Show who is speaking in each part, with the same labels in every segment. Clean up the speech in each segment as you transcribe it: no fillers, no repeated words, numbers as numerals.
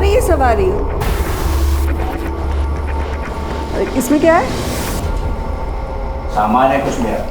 Speaker 1: सवारी ही सवारी। इसमें क्या है?
Speaker 2: सामान है कुछ मेरा।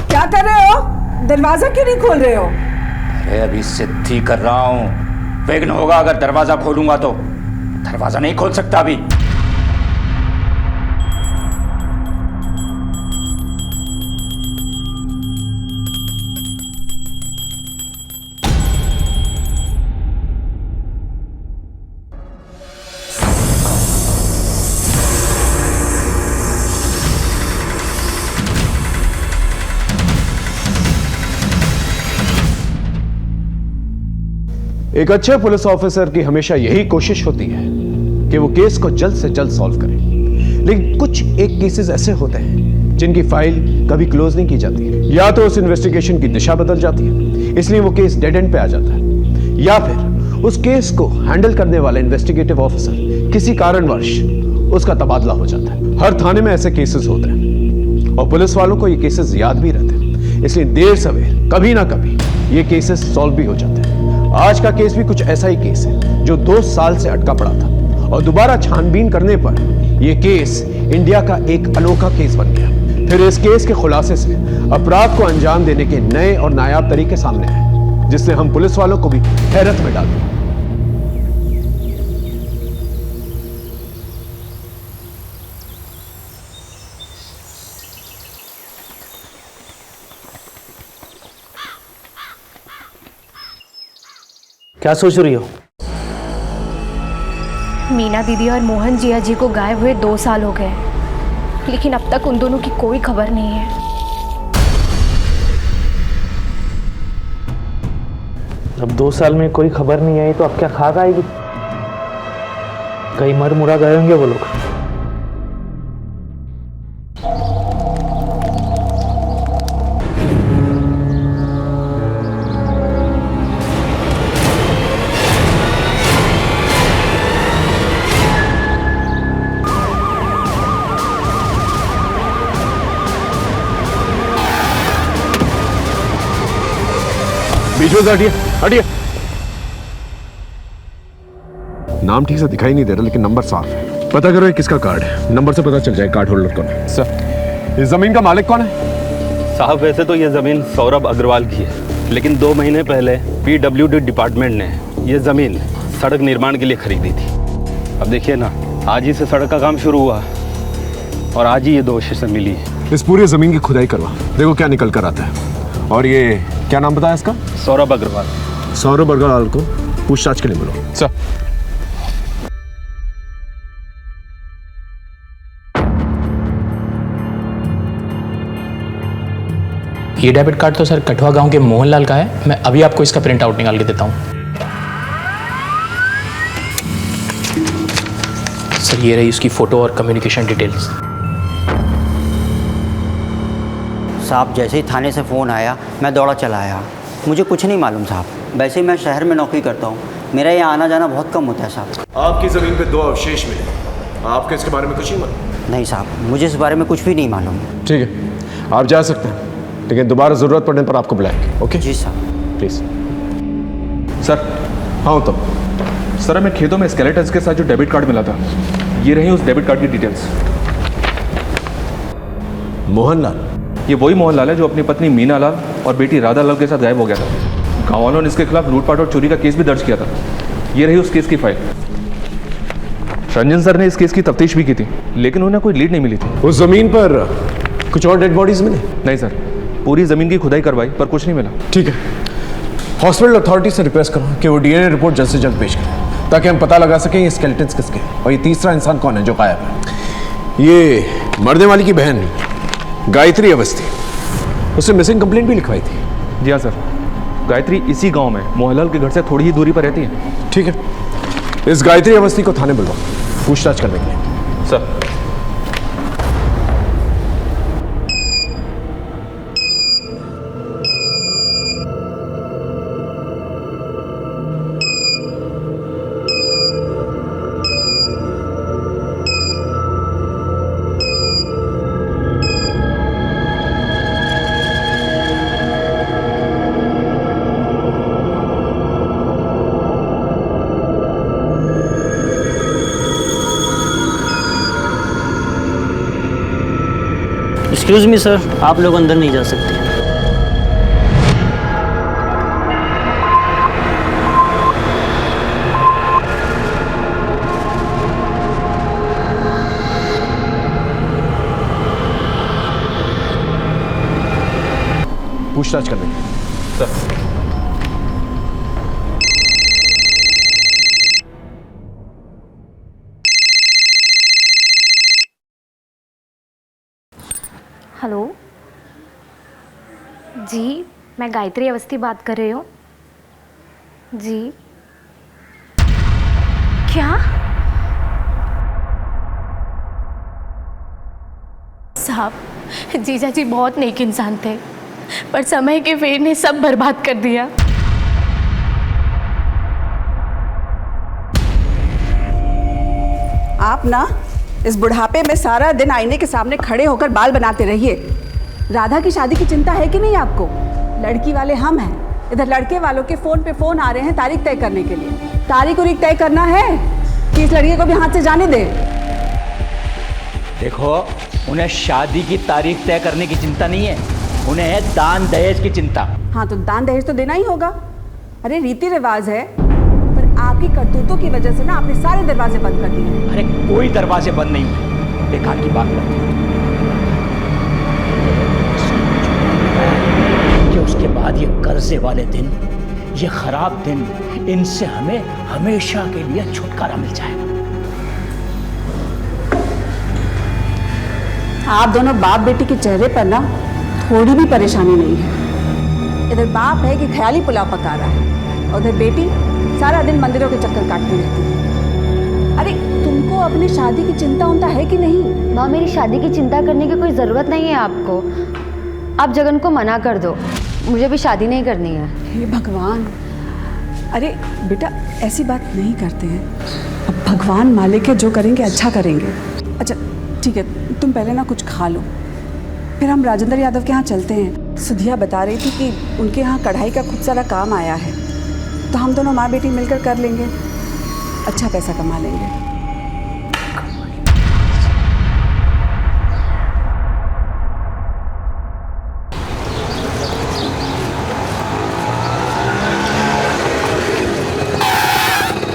Speaker 1: क्या कर रहे हो? दरवाजा क्यों नहीं खोल रहे हो?
Speaker 2: अरे अभी सिद्धि कर रहा हूं। विघ्न होगा अगर दरवाजा खोलूंगा तो। दरवाजा नहीं खोल सकता अभी।
Speaker 3: एक अच्छे पुलिस ऑफिसर की हमेशा यही कोशिश होती है कि वो केस को जल्द से जल्द सॉल्व करे। लेकिन कुछ एक केसेस ऐसे होते हैं जिनकी फाइल कभी क्लोज नहीं की जाती है, या तो उस इन्वेस्टिगेशन की दिशा बदल जाती है, इसलिए वो केस डेड एंड पे आ जाता है, या फिर उस केस को हैंडल करने वाला इन्वेस्टिगेटिव ऑफिसर किसी कारणवश उसका तबादला हो जाता है। हर थाने में ऐसे केसेस होते हैं और पुलिस वालों को ये केसेस याद भी रहते हैं, इसलिए देर सवेर कभी ना कभी ये केसेस सॉल्व भी हो जाते हैं। आज का केस भी कुछ ऐसा ही केस है जो 2 साल से अटका पड़ा था और दोबारा छानबीन करने पर यह केस इंडिया का एक अनोखा केस बन गया। फिर इस केस के खुलासे से अपराध को अंजाम देने के नए और नायाब तरीके सामने आए, जिसने हम पुलिस वालों को भी हैरत में डाल दिया।
Speaker 4: क्या सोच रही हो?
Speaker 5: मीना दीदी और मोहन जिया जी को गायब हुए 2 साल हो गए, लेकिन अब तक उन दोनों की कोई खबर नहीं है।
Speaker 4: अब 2 साल में कोई खबर नहीं आई तो अब क्या खाक आएगी? कहीं मर मुरा गए होंगे वो लोग।
Speaker 3: बीच में से हटिए, हटिए। नाम ठीक से दिखाई नहीं दे रहा लेकिन नंबर साफ है। पता करो ये किसका कार्ड है, नंबर से पता चल जाए कार्ड होल्डर कौन है। सर, इस जमीन का मालिक कौन है?
Speaker 6: साहब वैसे तो ये ज़मीन सौरभ अग्रवाल की है, लेकिन 2 महीने पहले PWD डिपार्टमेंट ने ये ज़मीन सड़क निर्माण के लिए खरीदी थी। अब देखिए ना, आज ही से सड़क का काम शुरू हुआ और आज ही ये दोष से मिली है।
Speaker 3: इस पूरी जमीन की खुदाई करवा, देखो क्या निकल कर आता है। और ये क्या नाम बताया इसका?
Speaker 6: सौरभ अग्रवाल।
Speaker 3: सौरभ अग्रवाल को पूछताछ के लिए मिलो। सर,
Speaker 7: ये डेबिट कार्ड तो सर कठुआ गांव के मोहनलाल का है। मैं अभी आपको इसका प्रिंट आउट निकाल के देता हूँ। सर ये रही उसकी फ़ोटो और कम्युनिकेशन डिटेल्स।
Speaker 8: साहब जैसे ही थाने से फ़ोन आया मैं दौड़ा चला आया। मुझे कुछ नहीं मालूम साहब। वैसे ही मैं शहर में नौकरी करता हूँ, मेरा यहाँ आना जाना बहुत कम होता है साहब।
Speaker 3: आपकी ज़मीन पे 2 अवशेष मिले, आपको इसके बारे में कुछ नहीं मालूम?
Speaker 8: नहीं साहब, मुझे इस बारे में कुछ भी नहीं मालूम।
Speaker 3: ठीक है, आप जा सकते हैं, लेकिन दोबारा ज़रूरत पड़ने पर आपको बुलाएंगे। ओके
Speaker 8: जी साहब।
Speaker 3: प्लीज़।
Speaker 9: सर।
Speaker 3: हाँ तो
Speaker 9: सर हमें खेतों में स्केलेटन्स के साथ जो डेबिट कार्ड मिला था, ये रही उस डेबिट कार्ड की डिटेल्स।
Speaker 3: मोहनलाल,
Speaker 9: ये वही मोहनलाल है जो अपनी पत्नी मीना लाल और बेटी राधा लाल के साथ गायब हो गया था। गाँव वालों ने इसके खिलाफ लूटपाट और चोरी का केस भी दर्ज किया था। ये रही उस केस की फाइल। रंजन सर ने इस केस की तफ्तीश भी की थी, लेकिन उन्हें कोई लीड नहीं मिली थी।
Speaker 3: उस जमीन पर कुछ और डेड बॉडीज मिले?
Speaker 9: नहीं सर, पूरी जमीन की खुदाई करवाई पर कुछ नहीं मिला।
Speaker 3: ठीक है, हॉस्पिटल अथॉरिटी से रिक्वेस्ट करो कि वो DNA रिपोर्ट जल्द से जल्द पेश करें, ताकि हम पता लगा सकें ये स्केलेटन्स किसके हैं और ये तीसरा इंसान कौन है जो गायब है। ये मरने वाली की बहन गायत्री अवस्थी, उससे मिसिंग कंप्लेंट भी लिखवाई थी।
Speaker 9: जी हाँ सर, गायत्री इसी गांव में मोहनलाल के घर से थोड़ी ही दूरी पर रहती है।
Speaker 3: ठीक है, इस गायत्री अवस्थी को थाने बुलवाओ पूछताछ करने के लिए।
Speaker 9: सर।
Speaker 10: एक्सक्यूज़ मी सर, आप लोग अंदर नहीं जा सकते।
Speaker 3: पूछताछ कर लेंगे सर।
Speaker 5: हेलो जी, मैं गायत्री अवस्थी बात कर रही हूँ जी। क्या? साहब, जीजा जी बहुत नेक इंसान थे, पर समय के फेर ने सब बर्बाद कर दिया।
Speaker 1: आप ना इस बुढ़ापे में सारा दिन आईने के सामने खड़े होकर बाल बनाते रहिए। राधा की शादी की चिंता है कि नहीं आपको? लड़की वाले हम हैं, इधर लड़के वालों के फोन पे फोन आ रहे हैं तारीख तय करने के लिए। तारीख उरीख तय करना है कि इस लड़के को भी हाथ से जाने दे।
Speaker 2: देखो, उन्हें शादी की तारीख तय करने की चिंता नहीं है, उन्हें है दान दहेज की चिंता।
Speaker 1: हाँ, तो दान दहेज तो देना ही होगा। अरे रीति रिवाज है, पर आपकी करतूतों की वजह से ना आपने सारे दरवाजे बंद कर दिए।
Speaker 2: अरे कोई दरवाजे बंद नहीं हुए, बेकार की बात करते हैं। कि उसके बाद ये कर्जे वाले दिन, ये खराब दिन, इनसे हमें हमेशा के लिए छुटकारा मिल जाएगा।
Speaker 1: आप दोनों बाप बेटी के चेहरे पर ना थोड़ी भी परेशानी नहीं है। इधर बाप है कि ख्याली पुलाव पका रहा है, और उधर बेटी सारा दिन मंदिरों के चक्कर काटती रहती है। अरे तुमको अपनी शादी की चिंता उनता है कि नहीं?
Speaker 11: माँ, मेरी शादी की चिंता करने की कोई ज़रूरत नहीं है आपको। आप जगन को मना कर दो, मुझे भी शादी नहीं करनी है।
Speaker 1: हे भगवान! अरे बेटा, ऐसी बात नहीं करते हैं। अब भगवान मालिक है, जो करेंगे अच्छा करेंगे। अच्छा ठीक है, तुम पहले ना कुछ खा लो, फिर हम राजेंद्र यादव के यहाँ चलते हैं। सुधिया बता रही थी कि उनके यहाँ कढ़ाई का खूब सारा काम आया है, तो हम दोनों माँ बेटी मिलकर कर लेंगे, अच्छा पैसा कमा लेंगे।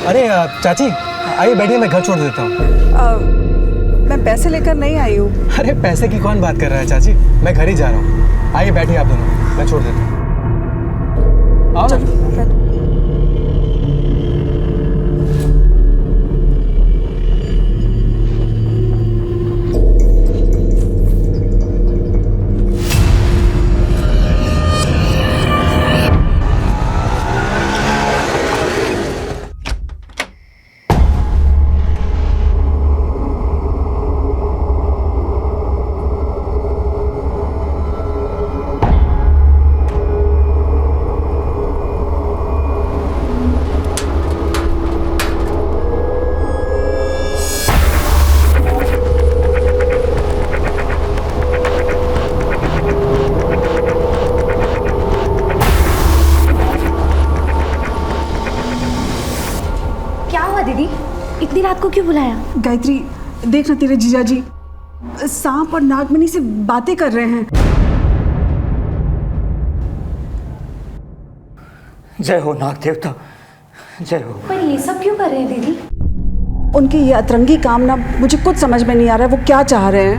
Speaker 12: अरे चाची, आइए बैठिए, मैं घर छोड़ देता हूँ।
Speaker 1: मैं पैसे लेकर नहीं आई हूँ।
Speaker 12: अरे पैसे की कौन बात कर रहा है चाची, मैं घर ही जा रहा हूँ। आइए बैठिए आप दोनों, मैं छोड़ देता हूँ। आओ ना।
Speaker 5: इतनी रात को क्यों बुलाया?
Speaker 1: गायत्री, देख ना तेरे जीजा जी सांप और नागमणि से बातें कर रहे हैं।
Speaker 2: जय हो नाग देवता, जय हो।
Speaker 5: पर ये सब क्यों कर रहे हैं दीदी?
Speaker 1: उनकी ये अतरंगी काम ना मुझे कुछ समझ में नहीं आ रहा है, वो क्या चाह रहे हैं।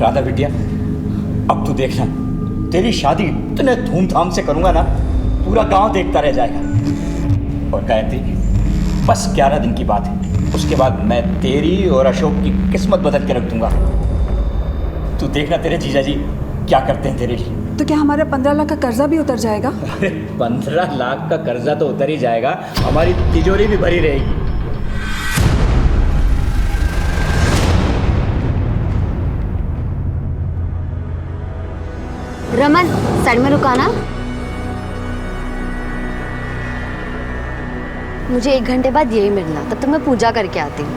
Speaker 2: राधा बिटिया, अब तू देखना, तेरी शादी इतने धूमधाम से करूंगा ना, पूरा गांव देखता रह जाएगा। और गायत्री, बस 11 दिन की बात है, उसके बाद मैं तेरी और अशोक की किस्मत बदल के रख दूंगा। तू देखना तेरे जीजा जी क्या करते हैं तेरे लिए।
Speaker 1: तो क्या हमारा 15 लाख का कर्जा भी उतर जाएगा?
Speaker 2: अरे 15 लाख का कर्जा तो उतर ही जाएगा, हमारी तिजोरी भी भरी रहेगी।
Speaker 11: रमन, साइड में रुकाना। मुझे 1 घंटे बाद यही मिलना, तब तक मैं पूजा करके आती हूँ।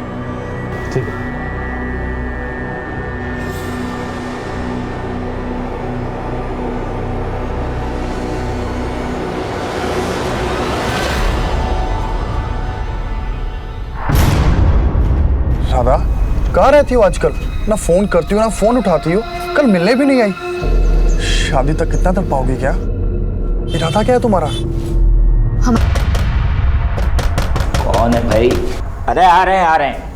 Speaker 12: ठीक है।
Speaker 13: कहाँ रहती हो आजकल? ना फोन करती हो ना फोन उठाती हो, कल मिलने भी नहीं आई। शादी तक कितना तक पाओगी क्या? इरादा क्या है तुम्हारा?
Speaker 2: कौन है भाई? अरे आ रहे हैं।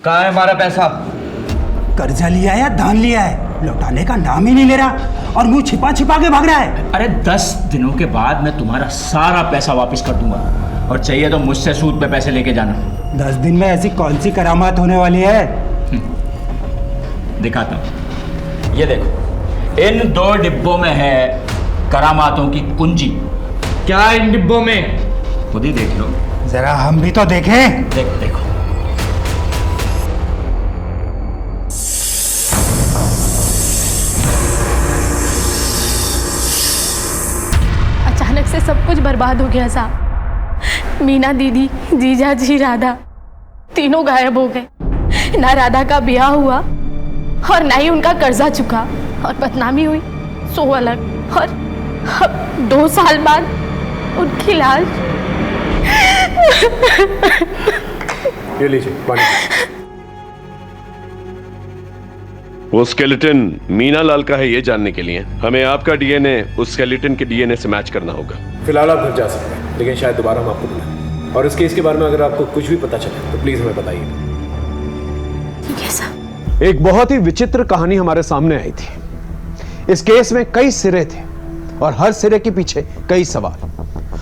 Speaker 14: कहाँ है हमारा पैसा?
Speaker 15: कर्जा लिया है या दान लिया है? लौटाने का नाम ही नहीं ले रहा और मुंह छिपा छिपा के भाग रहा है।
Speaker 2: अरे 10 दिनों के बाद मैं तुम्हारा सारा पैसा वापस कर दूंगा, और चाहिए तो मुझसे सूद पे पैसे लेके जाना।
Speaker 15: 10 दिन में ऐसी कौन सी करामात होने वाली है?
Speaker 2: दिखाता हूँ, ये देखो, इन 2 डिब्बों में है करामातों की कुंजी।
Speaker 14: क्या इन डिब्बों में?
Speaker 2: खुद ही देख लो।
Speaker 15: जरा हम भी तो देखें।
Speaker 2: देखो।
Speaker 5: अचानक से सब कुछ बर्बाद हो गया साहब। मीना दीदी, जीजा जी, राधा तीनों गायब हो गए। ना राधा का ब्याह हुआ और ना ही उनका कर्जा चुका, और बदनामी हुई सो अलग। और 2 साल बाद उनकी लाश।
Speaker 3: ये लीजिए पानी। वो स्केलेटन मीना लाल का है, ये जानने के लिए हमें आपका डीएनए उस स्केलेटन के डीएनए से मैच करना होगा।
Speaker 16: फिलहाल आप घर जा सकते हैं, लेकिन शायद दोबारा हम आपको बुलाएं। और इस केस के बारे में अगर आपको कुछ भी पता चले तो प्लीज हमें बताइए।
Speaker 5: ठीक है सर।
Speaker 3: एक बहुत ही विचित्र कहानी हमारे सामने आई थी। इस केस में कई सिरे थे और हर सिरे के पीछे कई सवाल।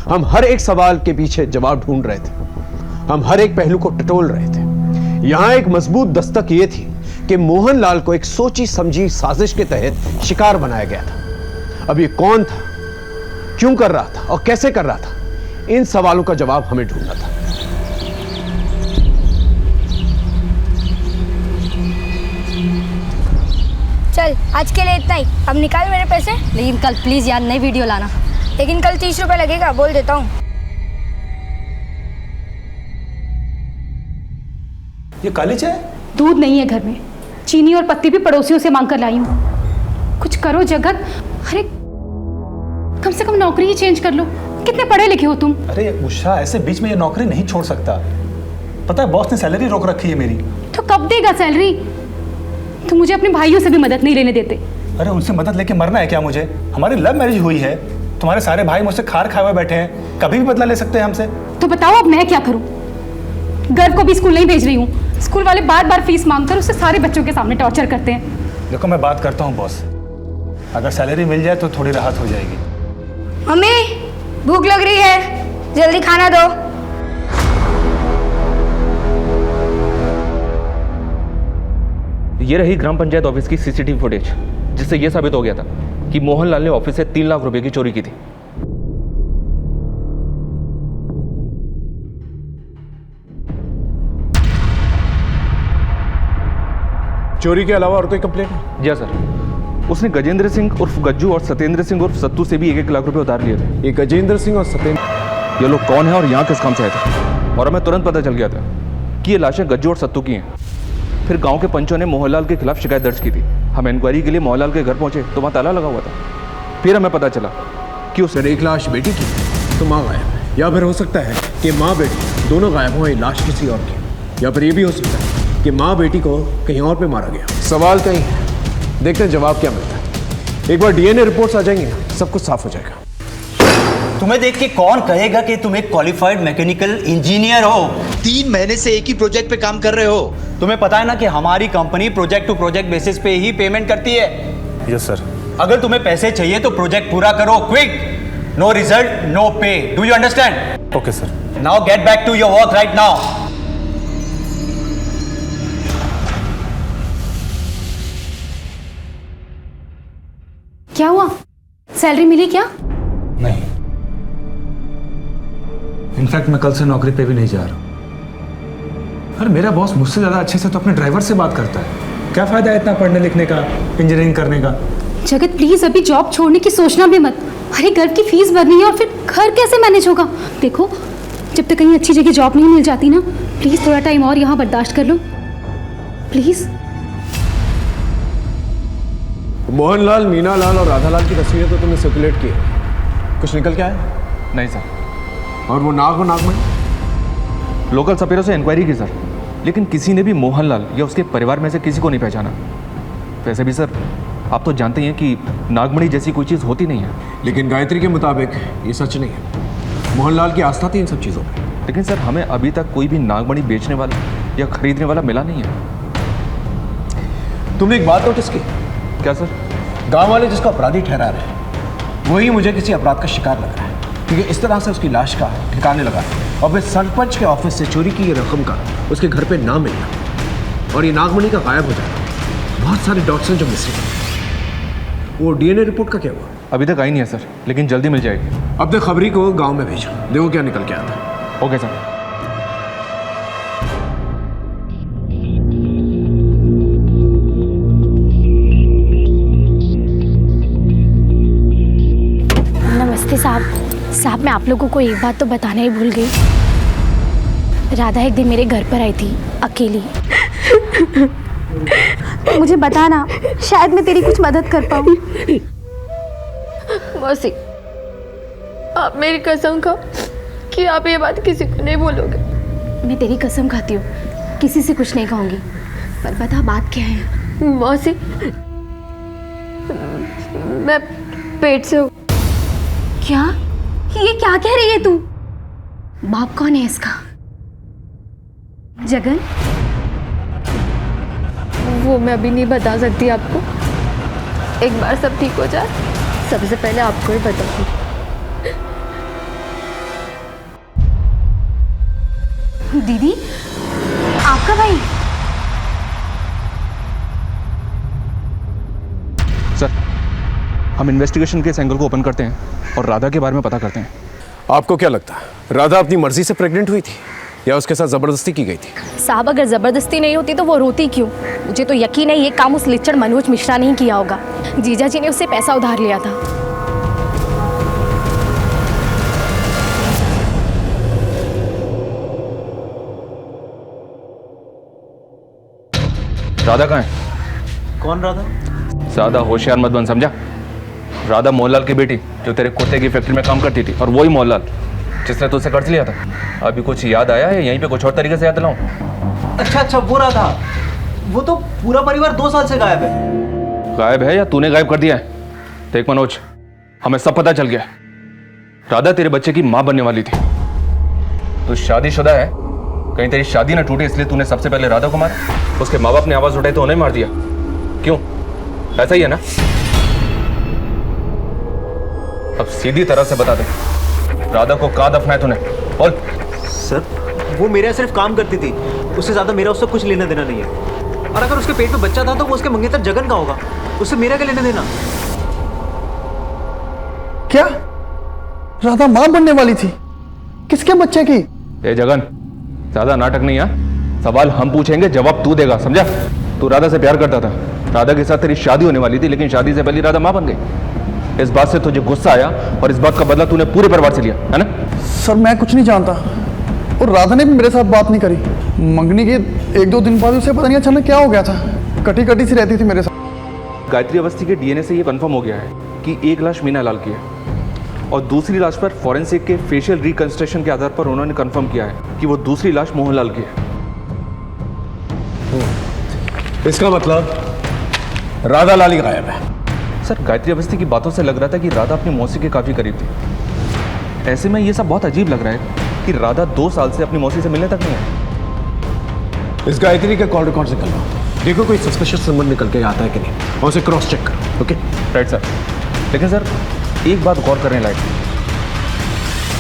Speaker 3: हम हर एक सवाल के पीछे जवाब ढूंढ रहे थे। हम हर एक पहलू को टटोल रहे थे। यहां एक मजबूत दस्तक यह थी कि मोहन लाल को एक सोची समझी साजिश के तहत शिकार बनाया गया था। अब ये कौन था, क्यों कर रहा था और कैसे कर रहा था, इन सवालों का जवाब हमें ढूंढना था।
Speaker 11: चल आज के लिए इतना ही, अब निकाल मेरे पैसे। लेकिन कल प्लीज यार नई वीडियो लाना। लेकिन कल 30 रुपए लगेगा, बोल देता हूँ।
Speaker 12: ये काली चाय?
Speaker 5: दूध नहीं है घर में, चीनी और पत्ती भी पड़ोसियों से मांग कर लाई हूँ। कुछ करो जगत। अरे कम से कम नौकरी ही चेंज कर लो। कितने पढ़े लिखे हो तुम?
Speaker 12: अरे उषा, ऐसे बीच में ये नौकरी नहीं छोड़ सकता। पता है बॉस ने सैलरी रोक रखी है मेरी।
Speaker 5: तो कब देगा सैलरी? तुम मुझे अपने भाइयों से भी मदद नहीं लेने देते।
Speaker 12: अरे उनसे मदद लेके मरना है क्या मुझे? हमारी लव मैरिज हुई है। तुम्हारे सारे भाई मुझसे खार खाए हुए बैठे हैं, कभी भी बदला ले सकते हैं हमसे।
Speaker 5: तो बताओ अब मैं क्या करूं? गर्व को भी स्कूल नहीं भेज रही हूँ। स्कूल वाले बार बार फीस मांगकर उससे सारे बच्चों के सामने टॉर्चर करते हैं।
Speaker 12: देखो मैं बात करता हूँ बॉस, अगर सैलरी मिल जाए तो थोड़ी राहत हो जाएगी।
Speaker 11: मम्मी भूख लग रही है, जल्दी खाना दो।
Speaker 9: ये रही ग्राम पंचायत ऑफिस की सीसीटीवी फुटेज, जिससे यह साबित हो गया था कि मोहनलाल ने ऑफिस से 3 लाख रुपए की चोरी की थी।
Speaker 3: चोरी के अलावा और कोई कंप्लेंट है?
Speaker 9: जी सर, उसने गजेंद्र सिंह उर्फ गज्जू और सत्येंद्र सिंह उर्फ सत्तू से भी 1-1 लाख रुपए उधार लिए थे।
Speaker 3: ये गजेंद्र सिंह और सत्येंद्र,
Speaker 9: ये लोग कौन है और यहाँ किस काम से आए थे? और हमें तुरंत पता चल गया था कि ये लाशें गज्जू और सत्तू की हैं। फिर गांव के पंचों ने मोहनलाल के खिलाफ शिकायत दर्ज की थी। हम इंक्वायरी के लिए मोहनलाल के घर पहुंचे तो वहाँ ताला लगा हुआ था। फिर हमें पता चला कि उस
Speaker 3: एक लाश बेटी की तो माँ गायब है, या फिर हो सकता है कि माँ बेटी दोनों गायब हो, लाश किसी और की, या फिर ये भी हो सकता है कि माँ बेटी को कहीं और पे मारा गया। सवाल कहीं है, देखते हैं जवाब क्या मिलता है। एक बार डीएनए रिपोर्ट्स आ जाएंगी ना, सब कुछ साफ हो जाएगा।
Speaker 14: तुम्हें देख के कौन कहेगा कि तुम एक क्वालिफाइड मैकेनिकल इंजीनियर हो?
Speaker 17: 3 महीने से एक ही प्रोजेक्ट पे काम कर रहे हो।
Speaker 14: तुम्हें पता है ना कि हमारी company project to project basis पे ही पेमेंट करती है।
Speaker 12: Yes sir.
Speaker 14: अगर तुम्हें पैसे चाहिए तो प्रोजेक्ट पूरा करो, quick. No result no pay, do you understand?
Speaker 12: Okay sir.
Speaker 14: Now get back to your work right now.
Speaker 5: क्या हुआ? सैलरी मिली क्या?
Speaker 12: नहीं, इनफैक्ट मैं कल से नौकरी पे भी नहीं जा रहा। अरे मेरा बॉस मुझसे ज्यादा अच्छे से तो अपने ड्राइवर से बात करता है। क्या फायदा है इतना पढ़ने लिखने का, इंजीनियरिंग करने का?
Speaker 5: जगत प्लीज अभी जॉब छोड़ने की सोचना भी मत। अरे घर की फीस भरनी है और फिर घर कैसे मैनेज होगा? देखो जब तक कहीं अच्छी जगह जॉब नहीं मिल जाती ना, प्लीज थोड़ा टाइम और यहाँ बर्दाश्त कर लो प्लीज।
Speaker 3: मोहनलाल, मीनालाल और राधालाल की तस्वीरें तो तुमने सर्कुलेट की है, कुछ निकल के आया?
Speaker 9: नहीं सर।
Speaker 3: और वो नागमणि?
Speaker 9: लोकल सपेरों से इंक्वायरी की सर, लेकिन किसी ने भी मोहनलाल या उसके परिवार में से किसी को नहीं पहचाना। वैसे भी सर आप तो जानते ही हैं कि नागमणि जैसी कोई चीज़ होती नहीं है।
Speaker 3: लेकिन गायत्री के मुताबिक ये सच नहीं है। मोहनलाल की आस्था थी इन सब चीज़ों पे।
Speaker 9: लेकिन सर हमें अभी तक कोई भी नागमणि बेचने वाला या खरीदने वाला मिला नहीं है।
Speaker 3: तुमने एक बात नोटिस की?
Speaker 9: क्या सर?
Speaker 3: गांव वाले जिसको अपराधी ठहरा रहे हैं वही मुझे किसी अपराध का शिकार लग रहा है, क्योंकि इस तरह से उसकी लाश का ठिकाने लगा और फिर सरपंच के ऑफिस से चोरी की ये रकम का उसके घर पे नाम मिलना और ये नागमणि का गायब हो जाना। बहुत सारे डॉट्स हैं जो मिसिंग हैं। वो डीएनए रिपोर्ट का क्या हुआ?
Speaker 9: अभी तक आई नहीं है सर, लेकिन जल्दी मिल जाएगी।
Speaker 3: अब तक खबरी को गांव में भेजो, देखो क्या निकल के आता है।
Speaker 9: Okay sir.
Speaker 5: नमस्ते साहब, मैं आप लोगों को एक बात तो बताना ही भूल गई। राधा एक दिन मेरे घर पर आई थी अकेली। मुझे बताना, शायद मैं तेरी कुछ मदद कर पाऊँ।
Speaker 18: मौसी, आप मेरी कसम खाओ कि आप ये बात किसी को नहीं बोलोगे।
Speaker 5: मैं तेरी कसम खाती हूँ, किसी से कुछ नहीं कहूँगी। पर बता बात क्या है?
Speaker 18: मौसी, मैं पेट से हूँ।
Speaker 5: क्या? ये क्या कह रही है तू? बाप कौन है इसका? जगन?
Speaker 18: वो मैं अभी नहीं बता सकती आपको। एक बार सब ठीक हो जाए, सबसे पहले आपको ही बताऊंगी।
Speaker 5: दीदी, आपका भाई?
Speaker 9: सर हम इन्वेस्टिगेशन के इस एंगल को ओपन करते हैं और राधा के बारे में पता करते हैं।
Speaker 3: आपको क्या लगता है राधा अपनी मर्जी से प्रेग्नेंट हुई थी या उसके साथ जबरदस्ती की गई थी?
Speaker 5: साहब, अगर जबरदस्ती नहीं होती तो वो रोती क्यों? मुझे तो यकीन है ये काम उस लिच्चड़ मनोज मिश्रा ने ही किया होगा। जीजा जी ने उससे पैसा उधार लिया था।
Speaker 9: राधा कहाँ है?
Speaker 14: कौन राधा?
Speaker 9: ज्यादा होशियार मत बन, समझा? राधा मोहनलाल की बेटी जो तेरे कुत्ते की फैक्ट्री में काम करती थी, और वही मोहनलाल जिसने तुझसे कर्ज लिया था। अभी कुछ याद आया है? यहीं पे कुछ और तरीके से याद दिलाऊं?
Speaker 14: अच्छा, वो राधा, वो तो पूरा परिवार 2 साल से गायब है।
Speaker 9: गायब है या तूने गायब कर दिया है? देख मनोज, हमें सब पता चल गया। राधा तेरे बच्चे की माँ बनने वाली थी। तू शादीशुदा है, कहीं तेरी शादी ना टूटे इसलिए तूने सबसे पहले राधा को मारा। उसके माँ बाप ने आवाज उठाई तो उन्हें मार दिया। क्यों? ऐसा ही है ना? अब सीधी तरह से बता दे, राधा को कहाँ दफनाया तूने? बोल।
Speaker 14: सर, वो मेरे यहाँ सिर्फ काम करती थी, उससे ज्यादा मेरा उससे कुछ लेना देना नहीं है। और अगर उसके पेट में बच्चा था तो वो उसके मंगेतर जगन का होगा, उससे मेरा क्या लेना देना?
Speaker 13: क्या राधा मां बनने वाली थी? किसके बच्चे की?
Speaker 9: ए जगन, ज्यादा नाटक नहीं है। सवाल हम पूछेंगे, जवाब तू देगा, समझा? तू राधा से प्यार करता था, राधा के साथ तेरी शादी होने वाली थी, लेकिन शादी से पहले राधा मां बन गई। इस बात से तुझे गुस्सा आया और इस बात का बदला तूने पूरे परिवार से लिया, है ना?
Speaker 13: सर, मैं कुछ नहीं जानता और राधा ने भी मेरे साथ बात नहीं करी। मंगनी के 1-2 दिन बाद उसे पता नहीं अचानक क्या हो गया था, कटी कटी सी रहती थी मेरे साथ।
Speaker 9: गायत्री अवस्थी के डीएनए से ये कंफर्म हो गया है कि एक लाश मीना लाल की है और दूसरी लाश पर फॉरेंसिक के फेशियल रिकंस्ट्रक्शन के आधार पर उन्होंने कंफर्म किया है कि वो दूसरी लाश मोहनलाल की है।
Speaker 3: इसका मतलब राधा लाल ही गायब है।
Speaker 9: सर, गायत्री अवस्थी की बातों से लग रहा था कि राधा अपनी मौसी के काफी करीब थी। ऐसे में ये सब बहुत अजीब लग रहा है कि राधा 2 साल से अपनी मौसी से मिलने तक नहीं आई।
Speaker 3: इस गायत्री के कॉल रिकॉर्ड से निकलवाओ, देखो कोई सस्पिशियस नंबर निकल के आता है कि नहीं, और उसे क्रॉस चेक करो। ओके?
Speaker 9: Right sir. लेकिन सर, एक बात गौर करने लायक,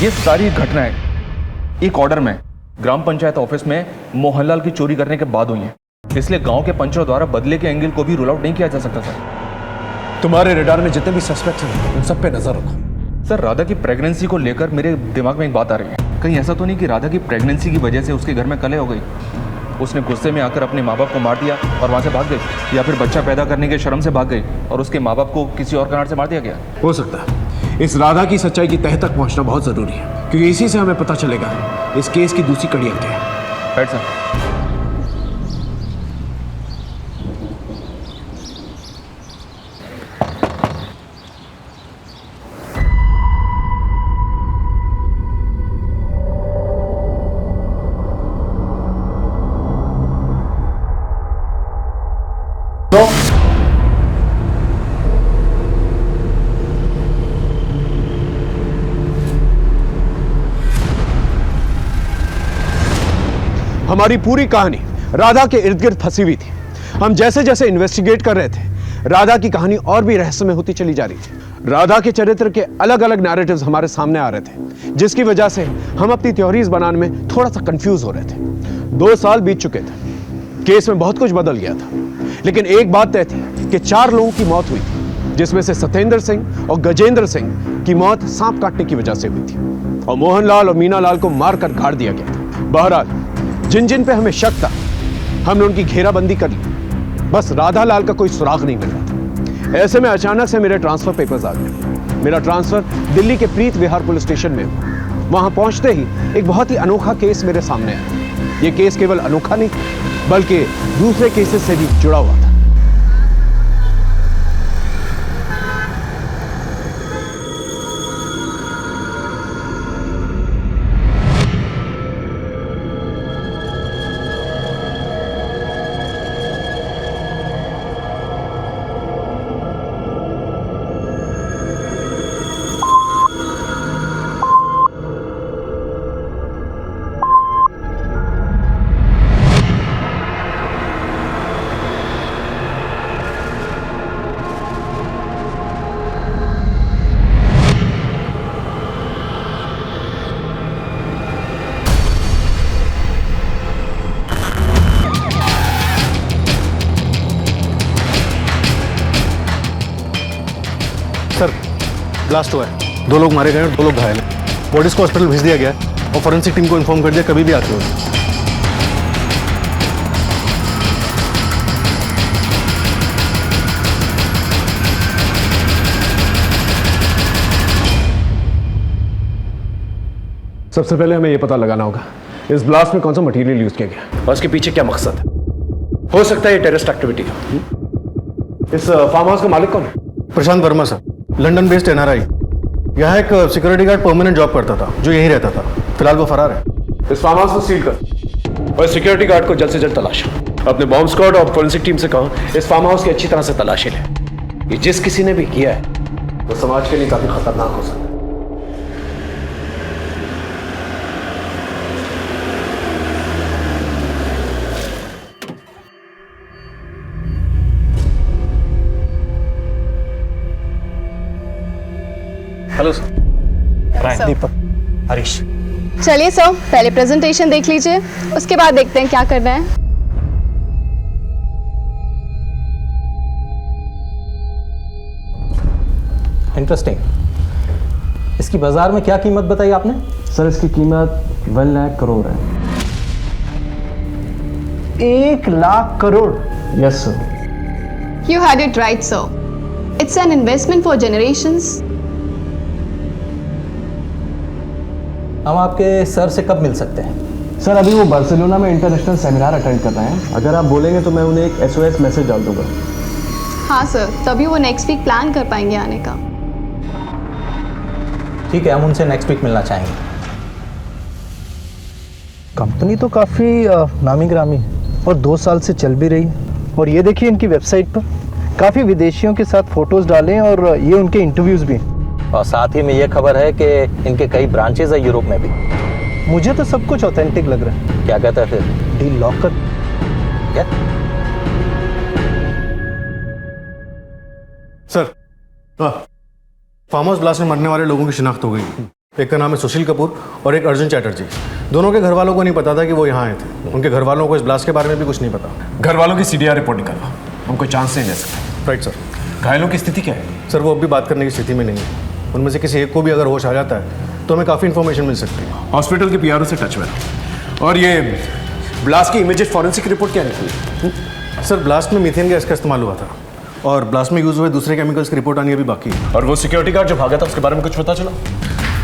Speaker 9: ये सारी घटनाएं एक ऑर्डर में ग्राम पंचायत ऑफिस में मोहनलाल की चोरी करने के बाद हुई हैं, इसलिए गांव के पंचों द्वारा बदले के एंगल को भी रूल आउट नहीं किया जा सकता सर।
Speaker 3: तुम्हारे रडार में जितने भी सस्पेक्ट हैं उन सब पे नजर रखो।
Speaker 9: सर, राधा की प्रेगनेंसी को लेकर मेरे दिमाग में एक बात आ रही है। कहीं ऐसा तो नहीं कि राधा की प्रेगनेंसी की वजह से उसके घर में कलह हो गई, उसने गुस्से में आकर अपने माँ बाप को मार दिया और वहां से भाग गई, या फिर बच्चा पैदा करने के शर्म से भाग गई और उसके माँ बाप को किसी और कारण से मार दिया गया?
Speaker 3: हो सकता है। इस राधा की सच्चाई की तह तक पहुंचना बहुत जरूरी है, क्योंकि इसी से हमें पता चलेगा इस केस की दूसरी कड़ियां क्या है।
Speaker 9: Right sir.
Speaker 3: हमारी पूरी कहानी राधा के इर्द गिर्द फंसी हुई थी। हम जैसे जैसे इन्वेस्टिगेट कर रहे थे, राधा की कहानी और भी रहस्यमय होती चली जा रही थी। राधा के चरित्र के अलग अलग नैरेटिव्स हमारे सामने आ रहे थे, जिसकी वजह से हम अपनी थ्योरीज बनाने में थोड़ा सा कंफ्यूज हो रहे थे। 2 साल बीत चुके थे, केस में बहुत कुछ बदल गया था, लेकिन एक बात तय थी कि 4 लोगों की मौत हुई थी, जिसमें से सत्येंद्र सिंह और गजेंद्र सिंह की मौत सांप काटने की वजह से हुई थी, और मोहनलाल और मीनालाल को मारकर गाड़ दिया गया था। बहरहाल जिन जिन पे हमें शक था, हमने उनकी घेराबंदी कर ली, बस राधा लाल का कोई सुराग नहीं मिल रहा था। ऐसे में अचानक से मेरे ट्रांसफर पेपर्स आ गए। मेरा ट्रांसफर दिल्ली के प्रीत विहार पुलिस स्टेशन में हुआ। वहां पहुंचते ही एक बहुत ही अनोखा केस मेरे सामने आया। यह केस केवल अनोखा नहीं, बल्कि दूसरे केसेस से भी जुड़ा हुआ था।
Speaker 19: सर, ब्लास्ट हुआ है, 2 लोग मारे गए और 2 लोग घायल हैं। बॉडीज को हॉस्पिटल भेज दिया गया है और फॉरेंसिक टीम को इन्फॉर्म कर दिया, कभी भी आते हो।
Speaker 3: सबसे पहले हमें यह पता लगाना होगा इस ब्लास्ट में कौन सा मटेरियल यूज किया गया और इसके पीछे क्या मकसद है। हो सकता है ये टेररिस्ट एक्टिविटी हो। इस फार्म हाउस का मालिक कौन है?
Speaker 19: Prashant Verma sir, London based NRI. यहाँ एक सिक्योरिटी गार्ड परमानेंट जॉब करता था, जो यहीं रहता था। फिलहाल वो फरार है।
Speaker 3: इस फार्म हाउस को सील कर और सिक्योरिटी गार्ड को जल्द से जल्द तलाशो। अपने बॉम्ब स्क्वाड और फोरेंसिक टीम से कहो इस फार्म हाउस की अच्छी तरह से तलाशी ले। ये जिस किसी ने भी किया है वो समाज के लिए काफी खतरनाक हो सकता है।
Speaker 19: Hello sir.
Speaker 10: दीपक,
Speaker 19: हरीश।
Speaker 18: चलिए सर, पहले प्रेजेंटेशन देख लीजिए, उसके बाद देखते हैं क्या करना है।
Speaker 10: इंटरेस्टिंग। इसकी बाजार में क्या कीमत बताई आपने?
Speaker 19: सर, इसकी कीमत 1 लाख करोड़ है।
Speaker 10: 1 lakh crore?
Speaker 19: Yes sir.
Speaker 18: You had it right, sir. It's an investment for generations.
Speaker 10: हम आपके सर से कब मिल सकते हैं?
Speaker 19: सर, अभी वो बार्सिलोना में इंटरनेशनल सेमिनार अटेंड कर रहे हैं। अगर आप बोलेंगे तो मैं उन्हें एक SOS मैसेज डाल दूंगा।
Speaker 18: हाँ सर, तभी वो नेक्स्ट वीक प्लान कर पाएंगे आने का।
Speaker 10: ठीक है, हम उनसे नेक्स्ट वीक मिलना चाहेंगे। कंपनी तो काफ़ी नामी ग्रामी है और 2 साल से चल भी रही है। और ये देखिए, इनकी वेबसाइट पर काफ़ी विदेशियों के साथ फोटोज़ डालें और ये उनके इंटरव्यूज़ भी। और साथ ही में ये खबर है कि इनके कई ब्रांचेज है यूरोप में भी। मुझे तो सब कुछ ऑथेंटिक लग रहा है। क्या कहता है फिर? डील लॉक कर क्या?
Speaker 19: सर, फार्म हाउस ब्लास्ट में मरने वाले लोगों की शिनाख्त हो गई। एक का नाम है सुशील कपूर और एक अर्जुन चैटर्जी। दोनों के घर वालों को नहीं पता था कि वो यहाँ आए थे। उनके घर वालों को इस ब्लास्ट के बारे में भी कुछ नहीं पता।
Speaker 3: घर वालों की CDR रिपोर्ट निकालवा, हम कोई चांस नहीं ले सकते।
Speaker 19: Right sir.
Speaker 3: घायलों की स्थिति क्या है?
Speaker 19: सर, वो अब भी बात करने की स्थिति में नहीं है। उनमें से किसी एक को भी अगर होश आ जाता है तो हमें काफ़ी इन्फॉर्मेशन मिल सकती है।
Speaker 3: हॉस्पिटल के PRO से टच में रहो। और ये ब्लास्ट की इमीडिएट फॉरेंसिक रिपोर्ट क्या निकली?
Speaker 19: सर, ब्लास्ट में मीथेन गैस का इस्तेमाल हुआ था और ब्लास्ट में यूज हुए दूसरे केमिकल्स की रिपोर्ट आनी अभी बाकी है।
Speaker 3: और वो सिक्योरिटी गार्ड जो भागा था उसके बारे में कुछ पता चला?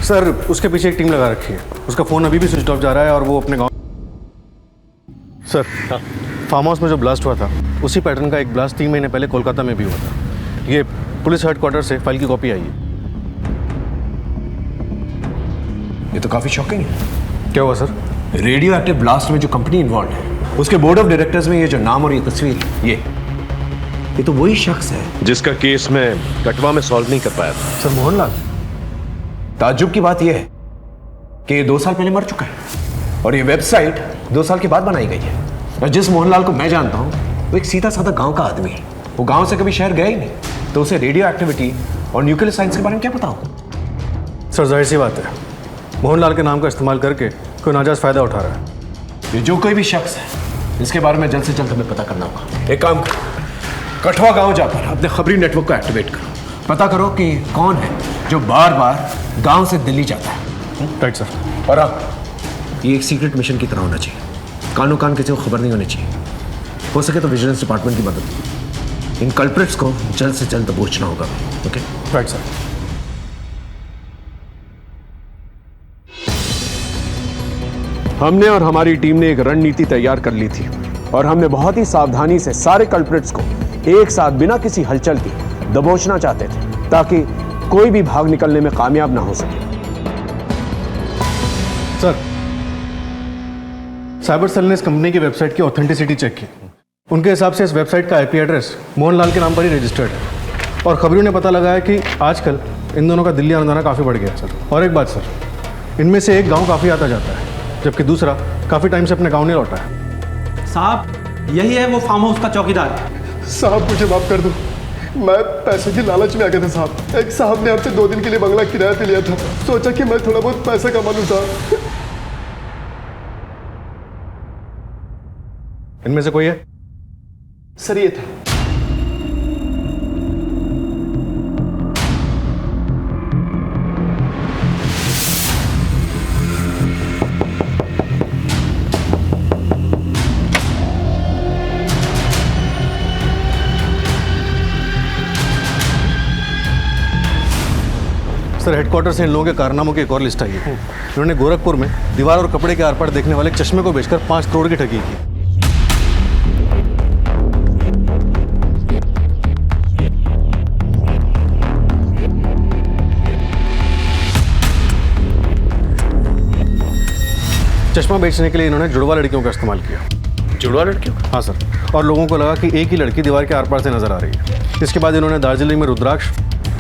Speaker 19: सर, उसके पीछे एक टीम लगा रखी है। उसका फ़ोन अभी भी स्विच ऑफ जा रहा है और वो अपने गाँव। सर, फार्म हाउस में जो ब्लास्ट हुआ था उसी पैटर्न का एक ब्लास्ट 3 महीने पहले कोलकाता में भी हुआ था। ये पुलिस हेडक्वार्टर से फाइल की कॉपी आई है।
Speaker 3: ये तो काफी शॉकिंग है।
Speaker 19: क्या हुआ सर?
Speaker 3: रेडियो एक्टिव ब्लास्ट में जो कंपनी इन्वॉल्व है उसके बोर्ड ऑफ डायरेक्टर्स में ये जो नाम और ये तस्वीर, ये तो वही शख्स है जिसका केस में कटवा में सॉल्व नहीं कर पाया था।
Speaker 19: सर, मोहनलाल।
Speaker 3: ताज्जुब की बात यह है कि ये 2 साल पहले मर चुका है और ये वेबसाइट 2 साल के बाद बनाई गई है। और जिस मोहनलाल को मैं जानता हूँ वो एक सीधा साधा गांव का आदमी है। वो गांव से कभी शहर गया ही नहीं, तो उसे रेडियो एक्टिविटी और न्यूक्लियर साइंस के बारे में क्या पता होगा?
Speaker 19: सर जाहिर सी बात है, मोहनलाल के नाम का इस्तेमाल करके कोई नाजायज फायदा उठा रहा है।
Speaker 3: ये जो कोई भी शख्स है इसके बारे में जल्द से जल्द हमें पता करना होगा। एक काम करो, कठवा गांव जाकर अपने खबरी नेटवर्क को एक्टिवेट करो, पता करो कि कौन है जो बार बार गांव से दिल्ली जाता है।
Speaker 19: Right sir.
Speaker 3: और अब ये एक सीक्रेट मिशन की तरह होना चाहिए, कानों कान किसी को खबर नहीं होनी चाहिए। हो सके तो विजिलेंस डिपार्टमेंट की मदद, इन कल्प्रिट्स को जल्द से जल्द दबोचना होगा। Okay
Speaker 19: right sir.
Speaker 3: हमने और हमारी टीम ने एक रणनीति तैयार कर ली थी और हमने बहुत ही सावधानी से सारे कल्प्रिट्स को एक साथ बिना किसी हलचल के दबोचना चाहते थे, ताकि कोई भी भाग निकलने में कामयाब ना हो सके।
Speaker 19: सर, साइबर सेल ने इस कंपनी की वेबसाइट की ऑथेंटिसिटी चेक की। उनके हिसाब से इस वेबसाइट का आईपी एड्रेस मोहनलाल के नाम पर ही रजिस्टर्ड है और खबरों ने पता लगाया कि आजकल इन दोनों का दिल्ली आना जाना काफ़ी बढ़ गया है सर। और एक बात सर, इनमें से एक गांव काफ़ी आता जाता है जबकि दूसरा काफ़ी टाइम से अपने गांव नहीं लौटा है।
Speaker 15: साहब यही है वो फार्म हाउस का चौकीदार।
Speaker 13: साहब मुझे माफ कर दो, मैं पैसे की लालच में आ गया था साहब। एक साहब ने आपसे 2 दिन के लिए बंगला किराया पे लिया था, सोचा कि मैं थोड़ा बहुत पैसा कमा लूँ साहब।
Speaker 19: इनमें से कोई है?
Speaker 13: सर ये था।
Speaker 19: सर हेडक्वार्टर से इन लोगों के कारनामों की एक और लिस्ट आई है। इन्होंने गोरखपुर में दीवार और कपड़े के आर पार देखने वाले चश्मे को बेचकर 5 करोड़ की ठगी की। चश्मा बेचने के लिए इन्होंने जुड़वा लड़कियों का इस्तेमाल किया।
Speaker 6: जुड़वा लड़कियों?
Speaker 19: हाँ सर, और लोगों को लगा कि एक ही लड़की दीवार के आर पार से नजर आ रही है। इसके बाद इन्होंने दार्जिलिंग में रुद्राक्ष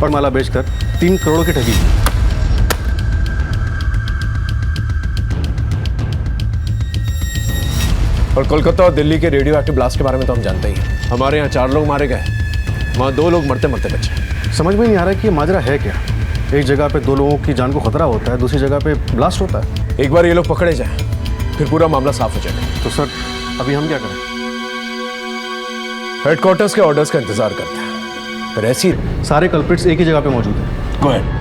Speaker 19: और माला बेचकर 3 करोड़ की ठगी की।
Speaker 3: और कोलकाता और दिल्ली के रेडियो एक्टिव ब्लास्ट के बारे में तो हम जानते ही हैं। हमारे यहाँ 4 लोग मारे गए, वहाँ 2 लोग मरते मरते बचे।
Speaker 19: समझ में नहीं आ रहा है कि ये माजरा है क्या। एक जगह पे 2 लोगों की जान को खतरा होता है, दूसरी जगह पे ब्लास्ट होता है।
Speaker 3: एक बार ये लोग पकड़े जाएं, फिर पूरा मामला साफ हो जाएगा।
Speaker 19: तो सर अभी हम क्या करें?
Speaker 3: हेडक्वार्टर्स के ऑर्डर्स का इंतजार करते हैं। फिर ऐसी
Speaker 19: सारे कल्प्रिट्स एक ही जगह पे मौजूद हैं।
Speaker 3: Go ahead.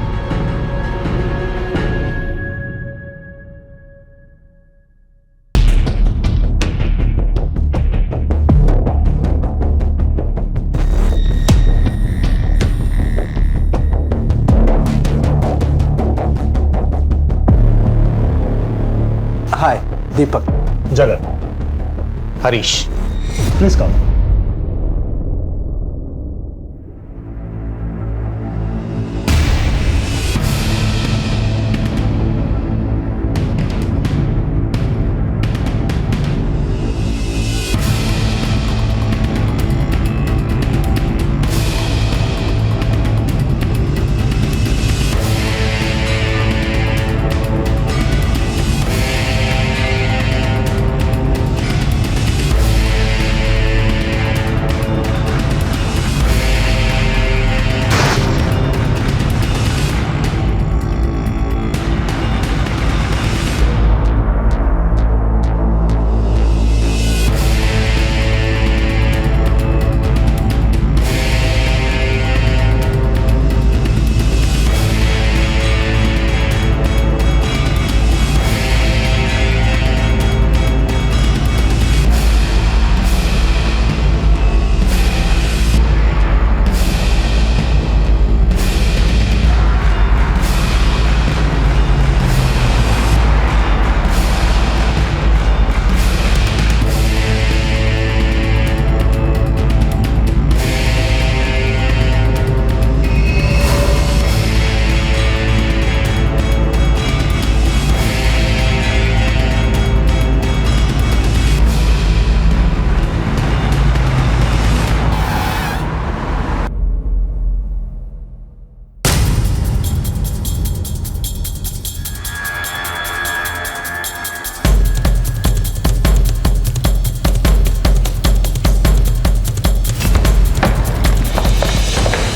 Speaker 10: Hi Deepak.
Speaker 3: Jagan.
Speaker 10: Harish. Please come.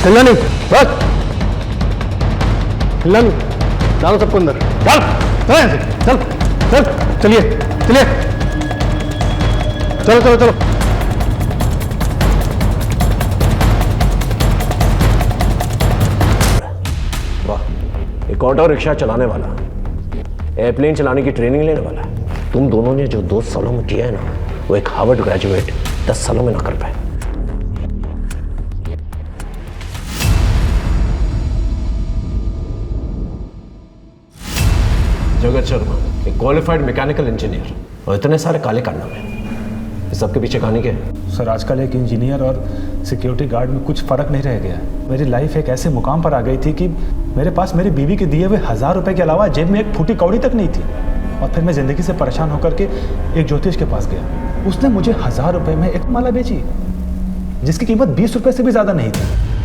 Speaker 19: हिलना नहीं, बस हिलना नहीं, डालो सबको अंदर, डाल, चल चल चलिए चलिए, चलो चलो चलो। वाह, एक ऑटो रिक्शा चलाने वाला, एयरप्लेन चलाने की ट्रेनिंग लेने वाला है। तुम दोनों ने जो 2 सालों में किया है ना, वो एक हार्वर्ड ग्रेजुएट 10 सालों में ना कर पाए। जगत शर्मा एक क्वालिफाइड मैकेनिकल इंजीनियर और इतने सारे काले कारनामे, इस सब के पीछे कहानी क्या है?
Speaker 12: सर आजकल एक इंजीनियर और सिक्योरिटी गार्ड में कुछ फ़र्क नहीं रह गया। मेरी लाइफ एक ऐसे मुकाम पर आ गई थी कि मेरे पास मेरी बीवी के दिए हुए 1000 रुपये के अलावा जेब में एक फूटी कौड़ी तक नहीं थी। और फिर मैं ज़िंदगी से परेशान होकर के एक ज्योतिष के पास गया। उसने मुझे 1000 रुपये में एक माला बेची जिसकी कीमत 20 रुपये से भी ज़्यादा नहीं थी।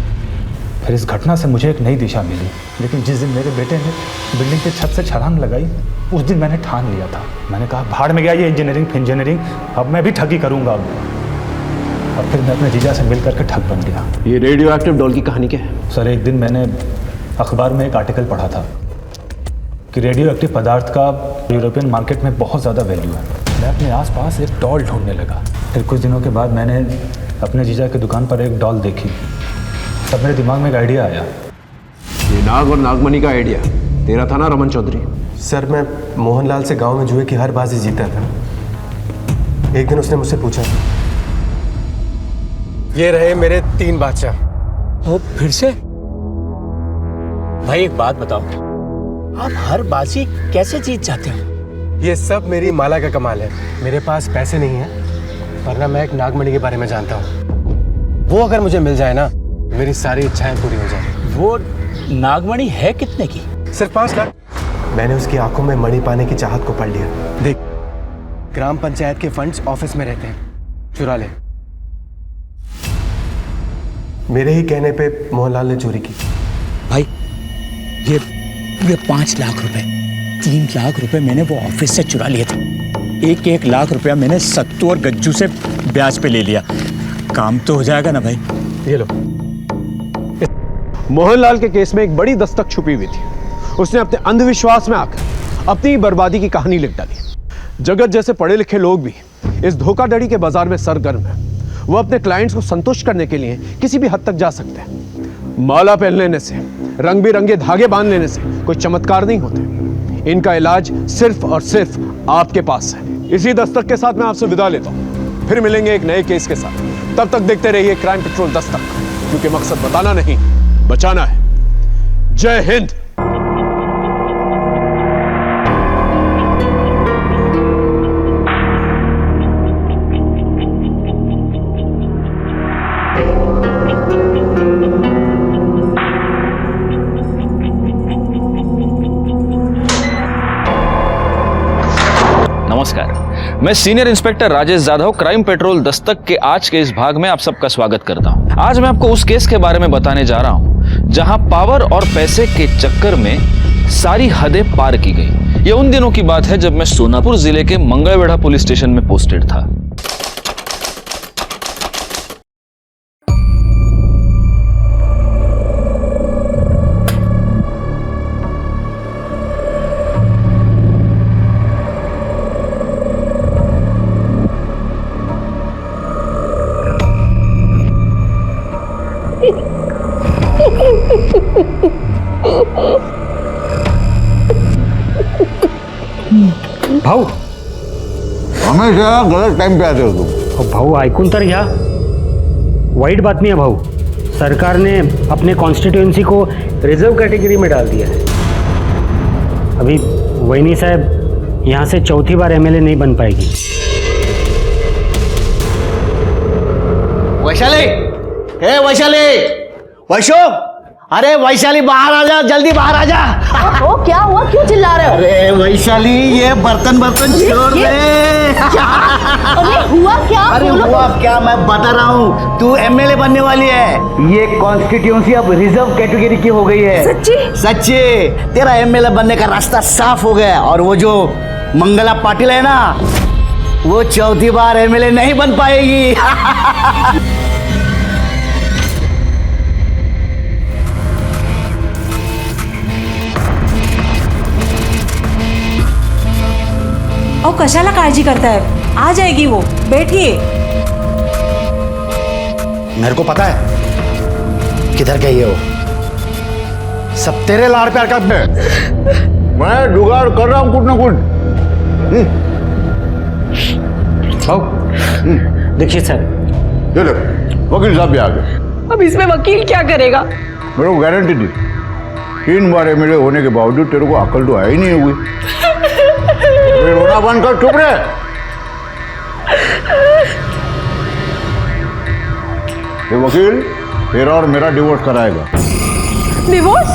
Speaker 12: फिर इस घटना से मुझे एक नई दिशा मिली, लेकिन जिस दिन मेरे बेटे ने बिल्डिंग की छत से छलांग लगाई, उस दिन मैंने ठान लिया था। मैंने कहा भाड़ में गया ये इंजीनियरिंग, अब मैं भी ठगी करूंगा। और फिर मैं अपने जीजा से मिल करके ठग बन गया।
Speaker 3: ये रेडियो एक्टिव डॉल की कहानी क्या है?
Speaker 12: सर एक दिन मैंने अखबार में एक आर्टिकल पढ़ा था कि रेडियो एक्टिव पदार्थ का यूरोपियन मार्केट में बहुत ज़्यादा वैल्यू है। मैं अपने आसपास एक डॉल ढूंढने लगा। फिर कुछ दिनों के बाद मैंने अपने जीजा की दुकान पर एक डॉल देखी। तब मेरे दिमाग में एक आइडिया आया।
Speaker 3: ये नाग और नागमणि का आइडिया तेरा था ना रमन चौधरी?
Speaker 19: सर मैं मोहनलाल से गांव में जुए की हर बाजी जीता था। एक दिन उसने मुझसे पूछा, ये रहे मेरे 3 बादशाह।
Speaker 15: ओ फिर से? भाई एक बात बताओ, आप हर बाजी कैसे जीत जाते हो?
Speaker 19: ये सब मेरी माला का कमाल है। मेरे पास पैसे नहीं है, वरना मैं एक नागमणि के बारे में जानता हूँ। वो अगर मुझे मिल जाए ना, मेरी सारी इच्छाएं पूरी हो जाए।
Speaker 15: वो नागमणि है कितने की?
Speaker 19: सिर्फ 5 लाख। मैंने उसकी आंखों में मणि पाने की चाहत को पढ़ लिया। देख, ग्राम पंचायत के फंड्स ऑफिस में रहते हैं, चुरा ले। मेरे ही कहने पे मोहनलाल ने चोरी की।
Speaker 15: भाई ये 5 लाख रुपए, 3 लाख रुपए मैंने वो ऑफिस से चुरा लिए थे। 1 लाख रुपया मैंने सत्तू और गज्जू से ब्याज पे ले लिया। काम तो हो जाएगा ना भाई?
Speaker 19: ये लो।
Speaker 3: मोहनलाल के केस में एक बड़ी दस्तक छुपी हुई थी। उसने अपने अंधविश्वास में आकर अपनी बर्बादी की कहानी लिख डाली। जगत जैसे पढ़े लिखे लोग भी इस धोखाधड़ी के बाजार में सरगर्म हैं। वो अपने क्लाइंट्स को संतुष्ट करने के लिए किसी भी हद तक जा सकते हैं। माला पहन लेने से, रंग बिरंगे धागे बांध लेने से कोई चमत्कार नहीं होते। इनका इलाज सिर्फ और सिर्फ आपके पास है। इसी दस्तक के साथ मैं आपसे विदा लेता हूं। फिर मिलेंगे एक नए केस के साथ। तब तक देखते रहिए क्राइम पेट्रोल दस्तक, क्योंकि मकसद बताना नहीं, बचाना है। जय हिंद।
Speaker 20: नमस्कार, मैं senior inspector Rajesh Yadav crime petrol Dastak के आज के इस भाग में आप सबका स्वागत करता हूं। आज मैं आपको उस केस के बारे में बताने जा रहा हूं जहां पावर और पैसे के चक्कर में सारी हदें पार की गई। ये उन दिनों की बात है जब मैं सोनापुर जिले के मंगलवेढ़ा पुलिस स्टेशन में पोस्टेड था।
Speaker 21: भाऊ हमेशा गलत टाइम पे आते हो तुम।
Speaker 22: भाऊ ऐकून तर घ्या, वाईट बातमी है भाऊ। सरकार ने अपने कॉन्स्टिट्यूएंसी को रिजर्व कैटेगरी में डाल दिया है। अभी वैनी साहब यहाँ से चौथी बार एमएलए नहीं बन पाएगी।
Speaker 15: वैशाली, हे वैशाली, वैशो, अरे वैशाली बाहर आ जा, जल्दी बाहर आ जा।
Speaker 23: ओ, क्या हुआ, क्यों चिल्ला रहे हो?
Speaker 15: अरे वैशाली, ये बर्तन छोड़ दे।
Speaker 23: अरे हुआ क्या?
Speaker 15: अरे हुआ क्या, मैं बता रहा हूँ, तू एमएलए बनने वाली है। ये कॉन्स्टिट्यूएंसी अब रिजर्व कैटेगरी की हो गई है।
Speaker 23: सच्ची?
Speaker 15: सच्ची, तेरा एमएलए बनने का रास्ता साफ हो गया। और वो जो मंगला पाटिल है ना, वो चौथी बार एमएलए नहीं बन पाएगी।
Speaker 4: अहो कशाला काळजी करताय, आ जाएगी वो, बैठिए।
Speaker 7: मेरे को पता है किधर गई है वो, सब तेरे लाड़ प्यार का पे।
Speaker 21: मैं जुगाड़ कर रहा हूँ कुछ ना कुछ।
Speaker 22: देखिए सर,
Speaker 21: ये ले, वकील साहब भी आ गए।
Speaker 23: अब इसमें वकील क्या करेगा?
Speaker 21: मेरे को गारंटी दी, 3 बार एमएलए होने के बावजूद तेरे को अकल तो आई नहीं हुई। रोना बंद कर, चुप रहे। ये वकील तेरा और मेरा डिवोर्स कराएगा।
Speaker 23: डिवोर्स?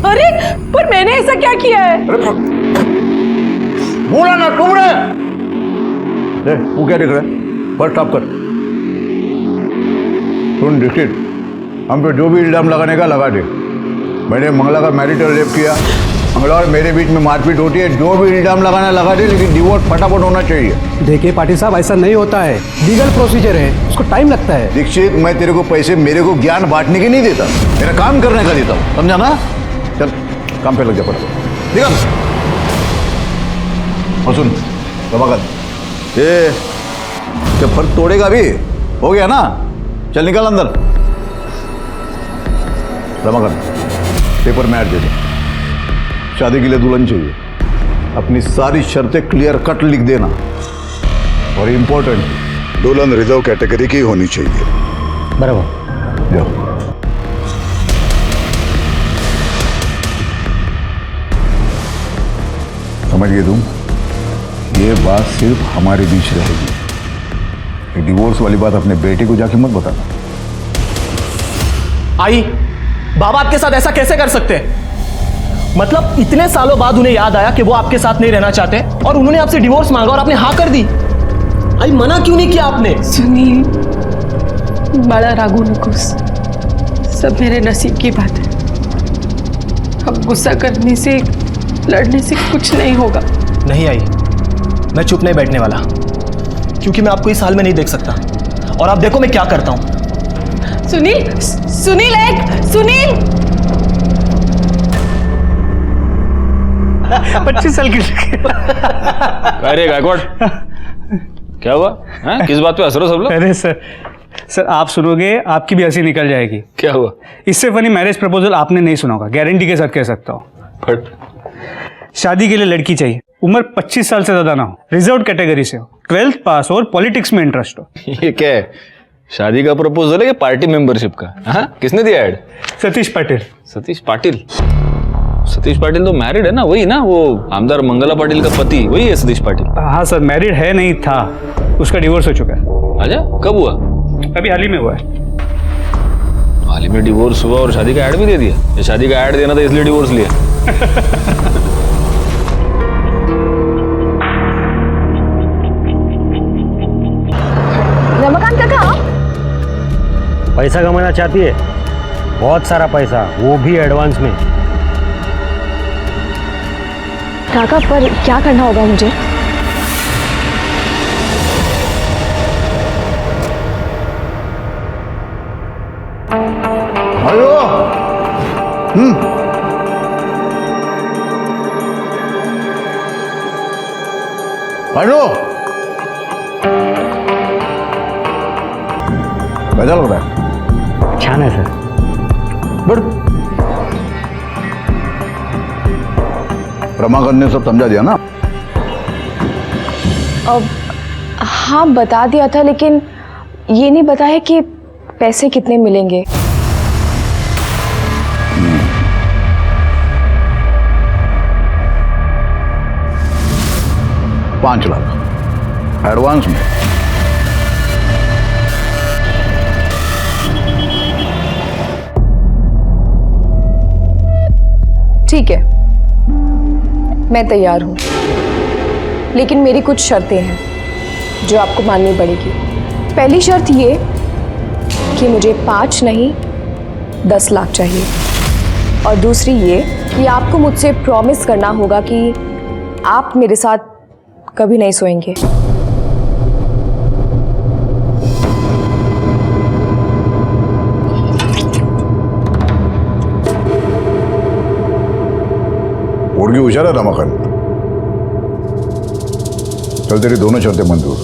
Speaker 23: अरे पर मैंने ऐसा क्या किया है?
Speaker 21: बोला ना, चुप रहे। तू क्या देख रहा है? फर्स्ट स्टॉप कर। सुन दीक्षित, हम पे जो भी इल्जाम लगाने का लगा दे। मैंने मंगला का मैरिटल रेप किया, मंगला और मेरे बीच में मारपीट होती है, जो भी इल्जाम लगाना लगा दे, लेकिन डिवोर्स फटाफट होना चाहिए।
Speaker 19: देखिए पाटिल साहब, ऐसा नहीं होता है, लीगल प्रोसीजर है, उसको टाइम लगता है।
Speaker 21: दीक्षित, मैं तेरे को पैसे मेरे को ज्ञान बांटने के नहीं देता, मेरा काम करने का देता हूँ, समझा ना? चल काम पे लग जा फटाफट, ठीक है? और सुन रमाकांत, ये फर्क तोड़ेगा भी, हो गया ना? चल निकल अंदर। रमाकांत, पेपर में ऐड दे दे, शादी के लिए दुल्हन चाहिए, अपनी सारी शर्तें क्लियर कट लिख देना, और इम्पोर्टेंट, दुल्हन रिजर्व कैटेगरी की होनी चाहिए।
Speaker 22: बराबर।
Speaker 21: जाओ। समझ गए तुम? ये बात सिर्फ हमारे बीच रहेगी, ये डिवोर्स वाली बात अपने बेटे को जाके मत बताना।
Speaker 8: आई, बाबा आपके साथ ऐसा कैसे कर सकते हैं? मतलब इतने सालों बाद उन्हें याद आया कि वो आपके साथ नहीं रहना चाहते और उन्होंने आपसे डिवोर्स मांगा और आपने हाँ कर दी। आई, मना क्यों नहीं किया आपने?
Speaker 23: सुनील, बड़ा रागू नकुस, सब मेरे नसीब की बात है। अब गुस्सा करने से, लड़ने से कुछ नहीं होगा।
Speaker 8: नहीं आई, मैं चुप नहीं बैठने वाला, क्योंकि मैं आपको इस हाल में नहीं देख सकता, और आप देखो मैं क्या करता हूं।
Speaker 23: सुनील, सुनील, एक सुनील।
Speaker 22: 25 साल की।
Speaker 20: अरे गायकवाड़, क्या हुआ? किस बात पे हंस रहे हो सब लोग?
Speaker 22: अरे सर आप सुनोगे आपकी भी हंसी निकल जाएगी।
Speaker 20: क्या हुआ?
Speaker 22: इससे फनी मैरिज प्रपोजल आपने नहीं सुना होगा, गारंटी के साथ कह सकता हूँ।
Speaker 20: फट।
Speaker 22: शादी के लिए लड़की चाहिए, उम्र 25 साल से ज्यादा ना हो, रिजर्व कैटेगरी से हो, 12th पास हो और पॉलिटिक्स में इंटरेस्ट हो।
Speaker 20: ये क्या है? शादी का प्रपोजल है कि पार्टी मेंबरशिप का? हाँ, किसने दिया ऐड?
Speaker 22: सतीश पाटिल।
Speaker 20: सतीश पाटिल? सतीश पाटिल तो मैरिड है ना, वही ना, वो आमदार मंगला पाटिल का पति, वही है सतीश पाटिल।
Speaker 22: हाँ सर, मैरिड है, नहीं था, उसका डिवोर्स हो चुका है।
Speaker 20: अच्छा, कब हुआ?
Speaker 22: अभी हाल ही में हुआ है।
Speaker 20: हाल ही में डिवोर्स हुआ और शादी का ऐड भी दे दिया? ये शादी का ऐड देना था इसलिए डिवोर्स लिया।
Speaker 23: रमाकांत काका,
Speaker 22: पैसा कमाना चाहती है? बहुत सारा पैसा, वो भी एडवांस में।
Speaker 18: काका पर क्या करना होगा मुझे?
Speaker 21: हेलो। हेलो, कैसा लग रहा है?
Speaker 22: छान है सर।
Speaker 21: बट रमाकांत ने सब समझा दिया ना?
Speaker 18: अब हाँ बता दिया था, लेकिन ये नहीं बताया कि पैसे कितने मिलेंगे।
Speaker 21: 5 लाख एडवांस में।
Speaker 18: ठीक है, मैं तैयार हूं, लेकिन मेरी कुछ शर्तें हैं जो आपको माननी पड़ेगी। पहली शर्त ये कि मुझे 5 नहीं 10 लाख चाहिए, और दूसरी ये कि आपको मुझसे प्रॉमिस करना होगा कि आप मेरे साथ कभी नहीं सोएंगे।
Speaker 21: पोरगी हुशार आहे रमाकांत, चल तेरी दोनों शर्तें मंजूर।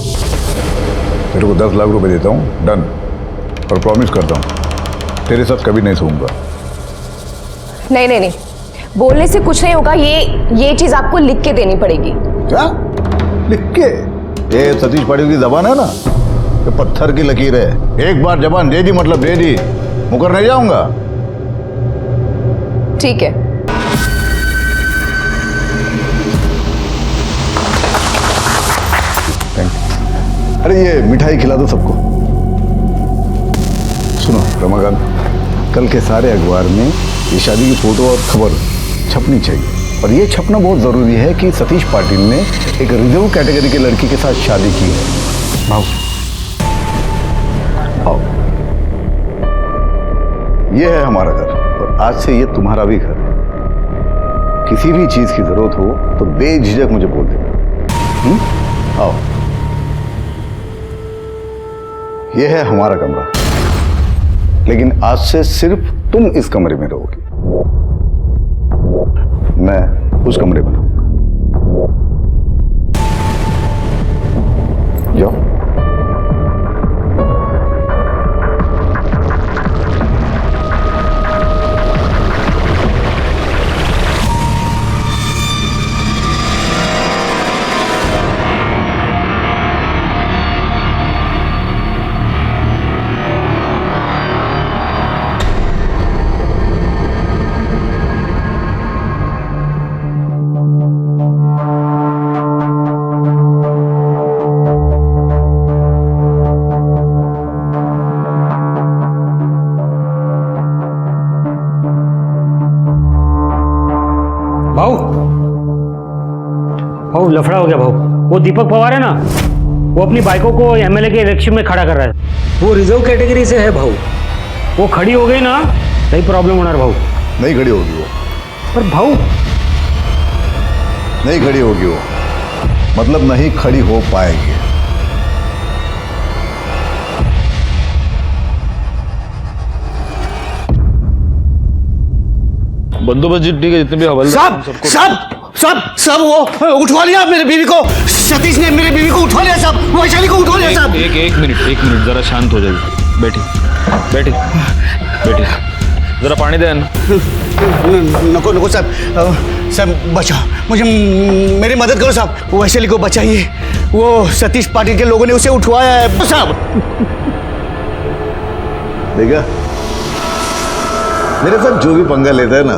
Speaker 21: तेरे को 10 लाख रुपए देता हूँ, डन। और प्रॉमिस करता हूँ तेरे साथ कभी नहीं सोऊंगा।
Speaker 18: नहीं नहीं नहीं, बोलने से कुछ नहीं होगा। ये चीज आपको लिख के देनी पड़ेगी।
Speaker 21: क्या लिख के? ये सतीश पाटिल की जबान है ना, ये पत्थर की लकीर है। एक बार जबान दे दी मतलब दे दी, मुकर नहीं जाऊंगा।
Speaker 18: ठीक है।
Speaker 21: Thank you. अरे ये मिठाई खिला दो सबको। सुनो रमाकांत, कल के सारे अखबार में ये शादी की फोटो और खबर छपनी चाहिए। और ये छपना बहुत जरूरी है कि सतीश पाटिल ने एक रिजर्व कैटेगरी की लड़की के साथ शादी की है। भाव आओ, ये है हमारा घर और आज से ये तुम्हारा भी घर है। किसी भी चीज की जरूरत हो तो बेझिझक मुझे बोल देना। आओ, ये है हमारा कमरा, लेकिन आज से सिर्फ तुम इस कमरे में रहोगी, मैं उस कमरे में रहूंगा। जाओ।
Speaker 22: भाऊ लफड़ा हो गया भाऊ। वो दीपक पवार है ना, वो अपनी बाइकों को एमएलए के इलेक्शन में खड़ा कर रहा है। वो रिजर्व कैटेगरी से है भाऊ। वो खड़ी हो गई ना, नहीं प्रॉब्लम होना भाऊ।
Speaker 21: नहीं खड़ी होगी वो।
Speaker 22: पर भाऊ
Speaker 21: नहीं खड़ी होगी वो, मतलब नहीं खड़ी हो पाएगी।
Speaker 6: बंदोबस्त ठीक है, जितने भी हवलदार
Speaker 7: सब वो उठवा लिया मेरे बीवी को। सतीश ने मेरे बीवी को उठवा लिया सब, वैशाली को उठवा लिया सब।
Speaker 6: एक मिनट जरा शांत हो जाइए। बैठिए जरा पानी दे।
Speaker 7: नको साहब बचाओ मुझे, मेरी मदद करो साहब। वैशाली को बचाइए, वो सतीश पाटिल के लोगों ने उसे उठवाया है साहब।
Speaker 21: देखा, मेरे साथ जो भी पंगा लेता है ना,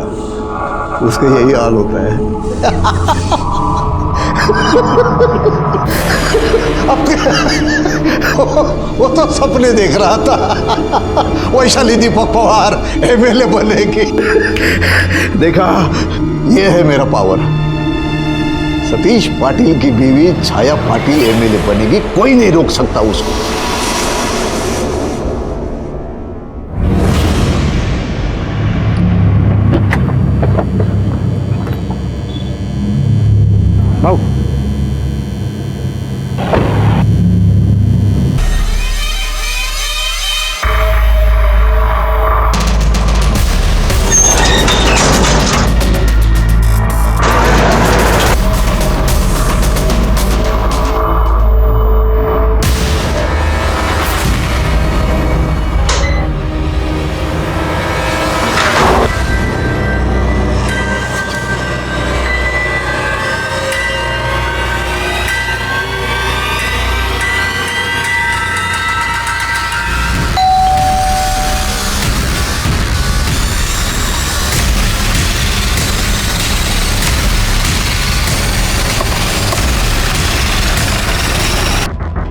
Speaker 21: उसका यही हाल होता है। वो तो सपने देख रहा था वैशाली दीपक पवार एमएलए बनेगी। देखा, ये है मेरा पावर। सतीश पाटिल की बीवी छाया पाटिल एमएलए बनेगी, कोई नहीं रोक सकता उसको।
Speaker 22: भाऊ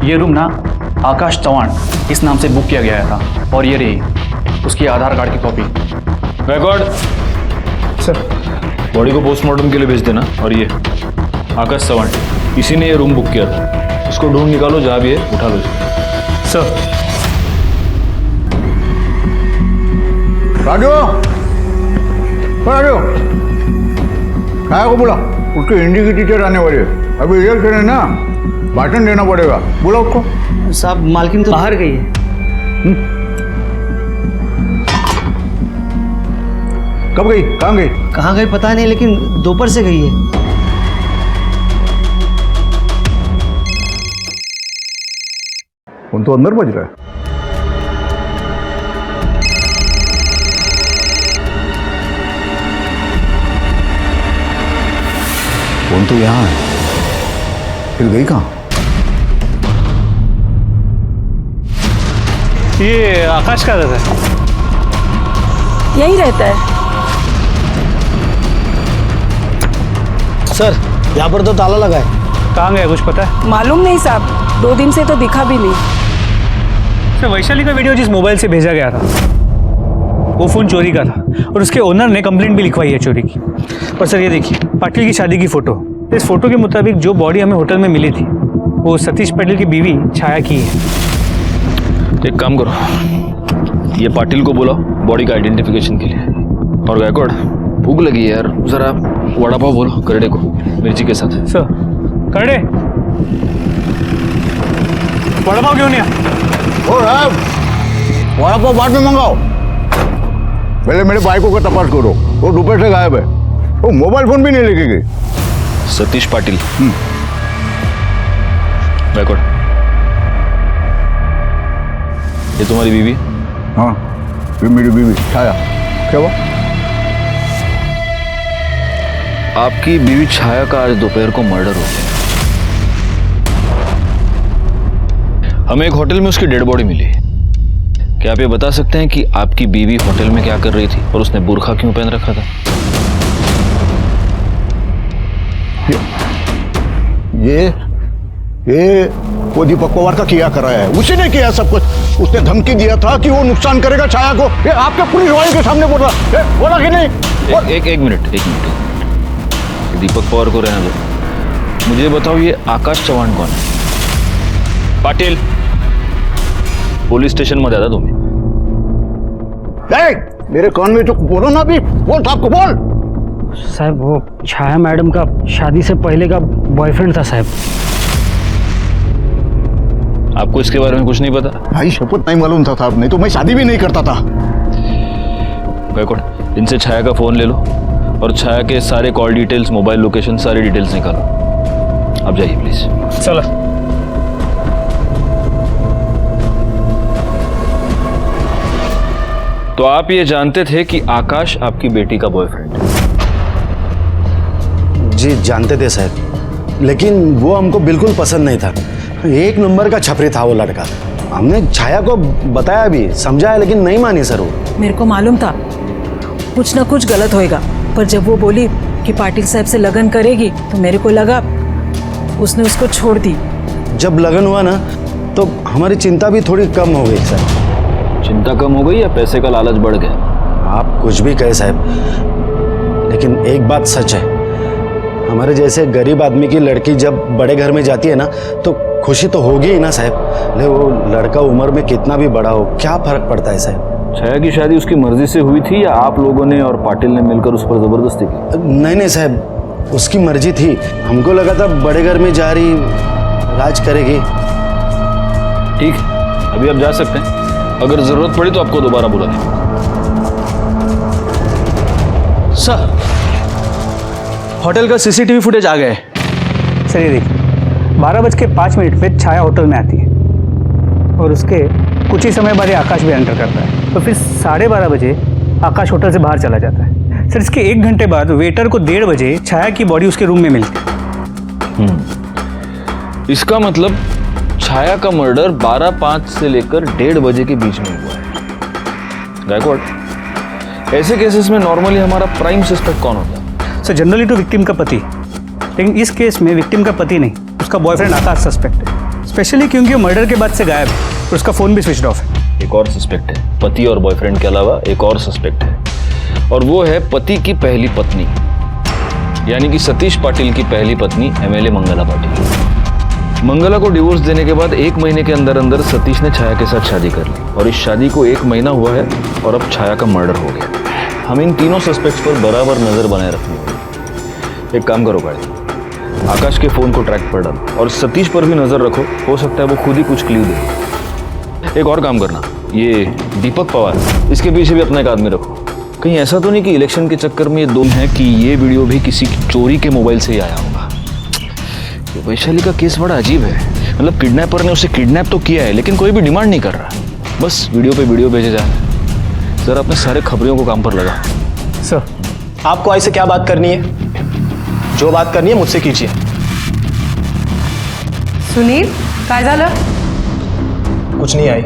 Speaker 1: ये रूम ना आकाश चौहान इस नाम से बुक किया गया था, और ये रही उसकी आधार कार्ड की कॉपी।
Speaker 6: Record
Speaker 1: sir.
Speaker 6: बॉडी को पोस्टमार्टम के लिए भेज देना। और ये आकाश चौहान, इसी ने ये रूम बुक किया था। इसको ढूंढ निकालो, जहाँ भी है उठा लो
Speaker 1: सर।
Speaker 21: राजू, काय को बोला? उसके हिंदी की टीचर आने वाली है, अभी इधर से ना भाषण देना पड़ेगा। बोला उसको।
Speaker 14: साहब मालकिन तो बाहर गई है।
Speaker 21: कब गई? कहाँ गई?
Speaker 14: कहाँ गई पता नहीं, लेकिन दोपहर से गई है।
Speaker 21: फोन तो अंदर बज रहा है। फोन तो यहाँ है, फिर गई कहाँ?
Speaker 12: ये आकाश का रहता है।
Speaker 4: यही रहता है।
Speaker 7: सर यहाँ पर तो ताला लगा है।
Speaker 12: कहाँ गया कुछ पता है?
Speaker 4: मालूम नहीं साहब, 2 दिन से तो दिखा भी नहीं।
Speaker 12: सर वैशाली का वीडियो जिस मोबाइल से भेजा गया था वो फ़ोन चोरी का था और उसके ओनर ने कंप्लेंट भी लिखवाई है चोरी की। और सर ये देखिए पाटिल की शादी की फ़ोटो। इस फोटो के मुताबिक जो बॉडी हमें होटल में मिली थी वो सतीश पाटिल की बीवी छाया की है।
Speaker 20: एक काम करो, ये पाटिल को बुलाओ बॉडी का आइडेंटिफिकेशन के लिए। और गायकवाड़ भूख लगी है यार, जरा वड़ा पाव बोलो करड़े को मिर्ची के साथ।
Speaker 12: सर करड़े वड़ा पाव क्यों नहीं आया?
Speaker 21: वड़ा पाव बाद में मंगाओ, पहले मेरे बाइकों का तपास करो। वो दोपहर से गायब है, वो मोबाइल फोन भी नहीं लेके गई।
Speaker 20: सतीश पाटिल। गायकवाड़ ये तुम्हारी बीवी?
Speaker 21: हाँ ये मेरी बीवी छाया। क्या हुआ?
Speaker 20: आपकी बीवी छाया का आज दोपहर को मर्डर हो गया। हमें एक होटल में उसकी डेड बॉडी मिली। क्या आप ये बता सकते हैं कि आपकी बीवी होटल में क्या कर रही थी और उसने बुर्खा क्यों पहन रखा था?
Speaker 21: ये वो दीपक पवार का किया कराया है, उसी ने किया सब कुछ। उसने धमकी दिया था कि वो नुकसान करेगा छाया को। ये आपके पूरी रॉयल के सामने बोल रहा, बोला कि नहीं?
Speaker 20: एक मिनट दीपक पवार को रहने दो। मुझे बताओ ये आकाश चव्हाण कौन है? पाटिल पोलीस स्टेशन मध्ये आता तुम्ही।
Speaker 21: मेरे कान में जो बोलो ना अभी, बोल साहब को बोल।
Speaker 22: साहब वो छाया मैडम का शादी से पहले का बॉयफ्रेंड था साहब।
Speaker 20: आपको इसके बारे में कुछ नहीं पता?
Speaker 21: भाई शपथ नहीं मालूम था साहब, नहीं तो मैं शादी भी नहीं करता था।
Speaker 20: गायकवाड़ इनसे छाया का फोन ले लो और छाया के सारे कॉल डिटेल्स, मोबाइल लोकेशन, सारी डिटेल्स निकालो। आप जाइए प्लीज।
Speaker 12: चलो।
Speaker 20: तो आप ये जानते थे कि आकाश आपकी बेटी का बॉयफ्रेंड है?
Speaker 7: जी जानते थे साहब, लेकिन वो हमको बिल्कुल पसंद नहीं था। 1 नंबर का छपरी था वो लड़का। हमने छाया को बताया भी, समझाया, लेकिन नहीं मानी सर वो।
Speaker 4: मेरे को मालूम था कुछ ना कुछ गलत होएगा, पर जब वो बोली कि पाटिल साहब से लगन करेगी तो मेरे को लगा उसने उसको छोड़ दी।
Speaker 7: जब लगन हुआ ना तो हमारी चिंता भी थोड़ी कम हो गई सर।
Speaker 20: चिंता कम हो गई या पैसे का लालच बढ़ गया?
Speaker 7: आप कुछ भी कहे साहब, लेकिन एक बात सच है, हमारे जैसे गरीब आदमी की लड़की जब बड़े घर में जाती है ना तो खुशी तो होगी ही ना साहब। ले वो लड़का उम्र में कितना भी बड़ा हो, क्या फर्क पड़ता है साहब।
Speaker 20: छाया की शादी उसकी मर्जी से हुई थी या आप लोगों ने और पाटिल ने मिलकर उस पर जबरदस्ती की?
Speaker 7: नहीं साहब, उसकी मर्जी थी। हमको लगा था बड़े घर में जा रही, राज करेगी।
Speaker 20: ठीक है, अभी आप जा सकते हैं। अगर जरूरत पड़ी तो आपको दोबारा बुला दें।
Speaker 1: सर होटल का सीसीटीवी फुटेज आ गया है।
Speaker 12: सर ये देखिए 12:05 पे छाया होटल में आती है और उसके कुछ ही समय बाद आकाश भी एंटर करता है। तो फिर 12:30 बजे आकाश होटल से बाहर चला जाता है। सर इसके 1 घंटे बाद वेटर को 1:30 बजे छाया की बॉडी उसके रूम में मिलती है।
Speaker 20: इसका मतलब छाया का मर्डर 12:05 से लेकर 1:30 बजे के बीच में हुआ है। गायकवाड़ ऐसे केसेस में नॉर्मली हमारा प्राइम सस्पेक्ट कौन होता है?
Speaker 12: सर जनरली तो विक्टिम का पति, लेकिन इस केस में विक्टिम का पति नहीं, उसका बॉयफ्रेंड आकाश सस्पेक्ट है। स्पेशली क्योंकि वो मर्डर के बाद से गायब है और उसका फोन भी स्विच ऑफ है।
Speaker 20: एक और सस्पेक्ट है, पति और बॉयफ्रेंड के अलावा एक और सस्पेक्ट है, और वो है पति की पहली पत्नी, यानी कि सतीश पाटिल की पहली पत्नी एमएलए मंगला पाटिल। मंगला को डिवोर्स देने के बाद 1 महीने के अंदर अंदर सतीश ने छाया के साथ शादी कर ली और इस शादी को 1 महीना हुआ है और अब छाया का मर्डर हो गया। हम इन तीनों सस्पेक्ट्स पर बराबर नजर बनाए रखनी होगी। एक काम करो भाई, आकाश के फोन को ट्रैक पर डालो और सतीश पर भी नजर रखो, हो सकता है वो खुद ही कुछ क्लू दे। एक और काम करना, ये दीपक पवार, इसके पीछे भी अपना एक आदमी रखो। कहीं ऐसा तो नहीं कि इलेक्शन के चक्कर में ये दो हैं कि ये वीडियो भी किसी चोरी के मोबाइल से ही आया होगा। वैशाली का केस बड़ा अजीब है, मतलब किडनैपर ने उसे किडनैप तो किया है लेकिन कोई भी डिमांड नहीं कर रहा, बस वीडियो पे वीडियो भेजे जा रहे हैं। सर अपने सारे खबरियों को काम पर लगा।
Speaker 8: सर आपको आई से क्या बात करनी है? जो बात करनी है मुझसे कीजिए।
Speaker 23: सुनील काय झालं?
Speaker 8: कुछ नहीं आई,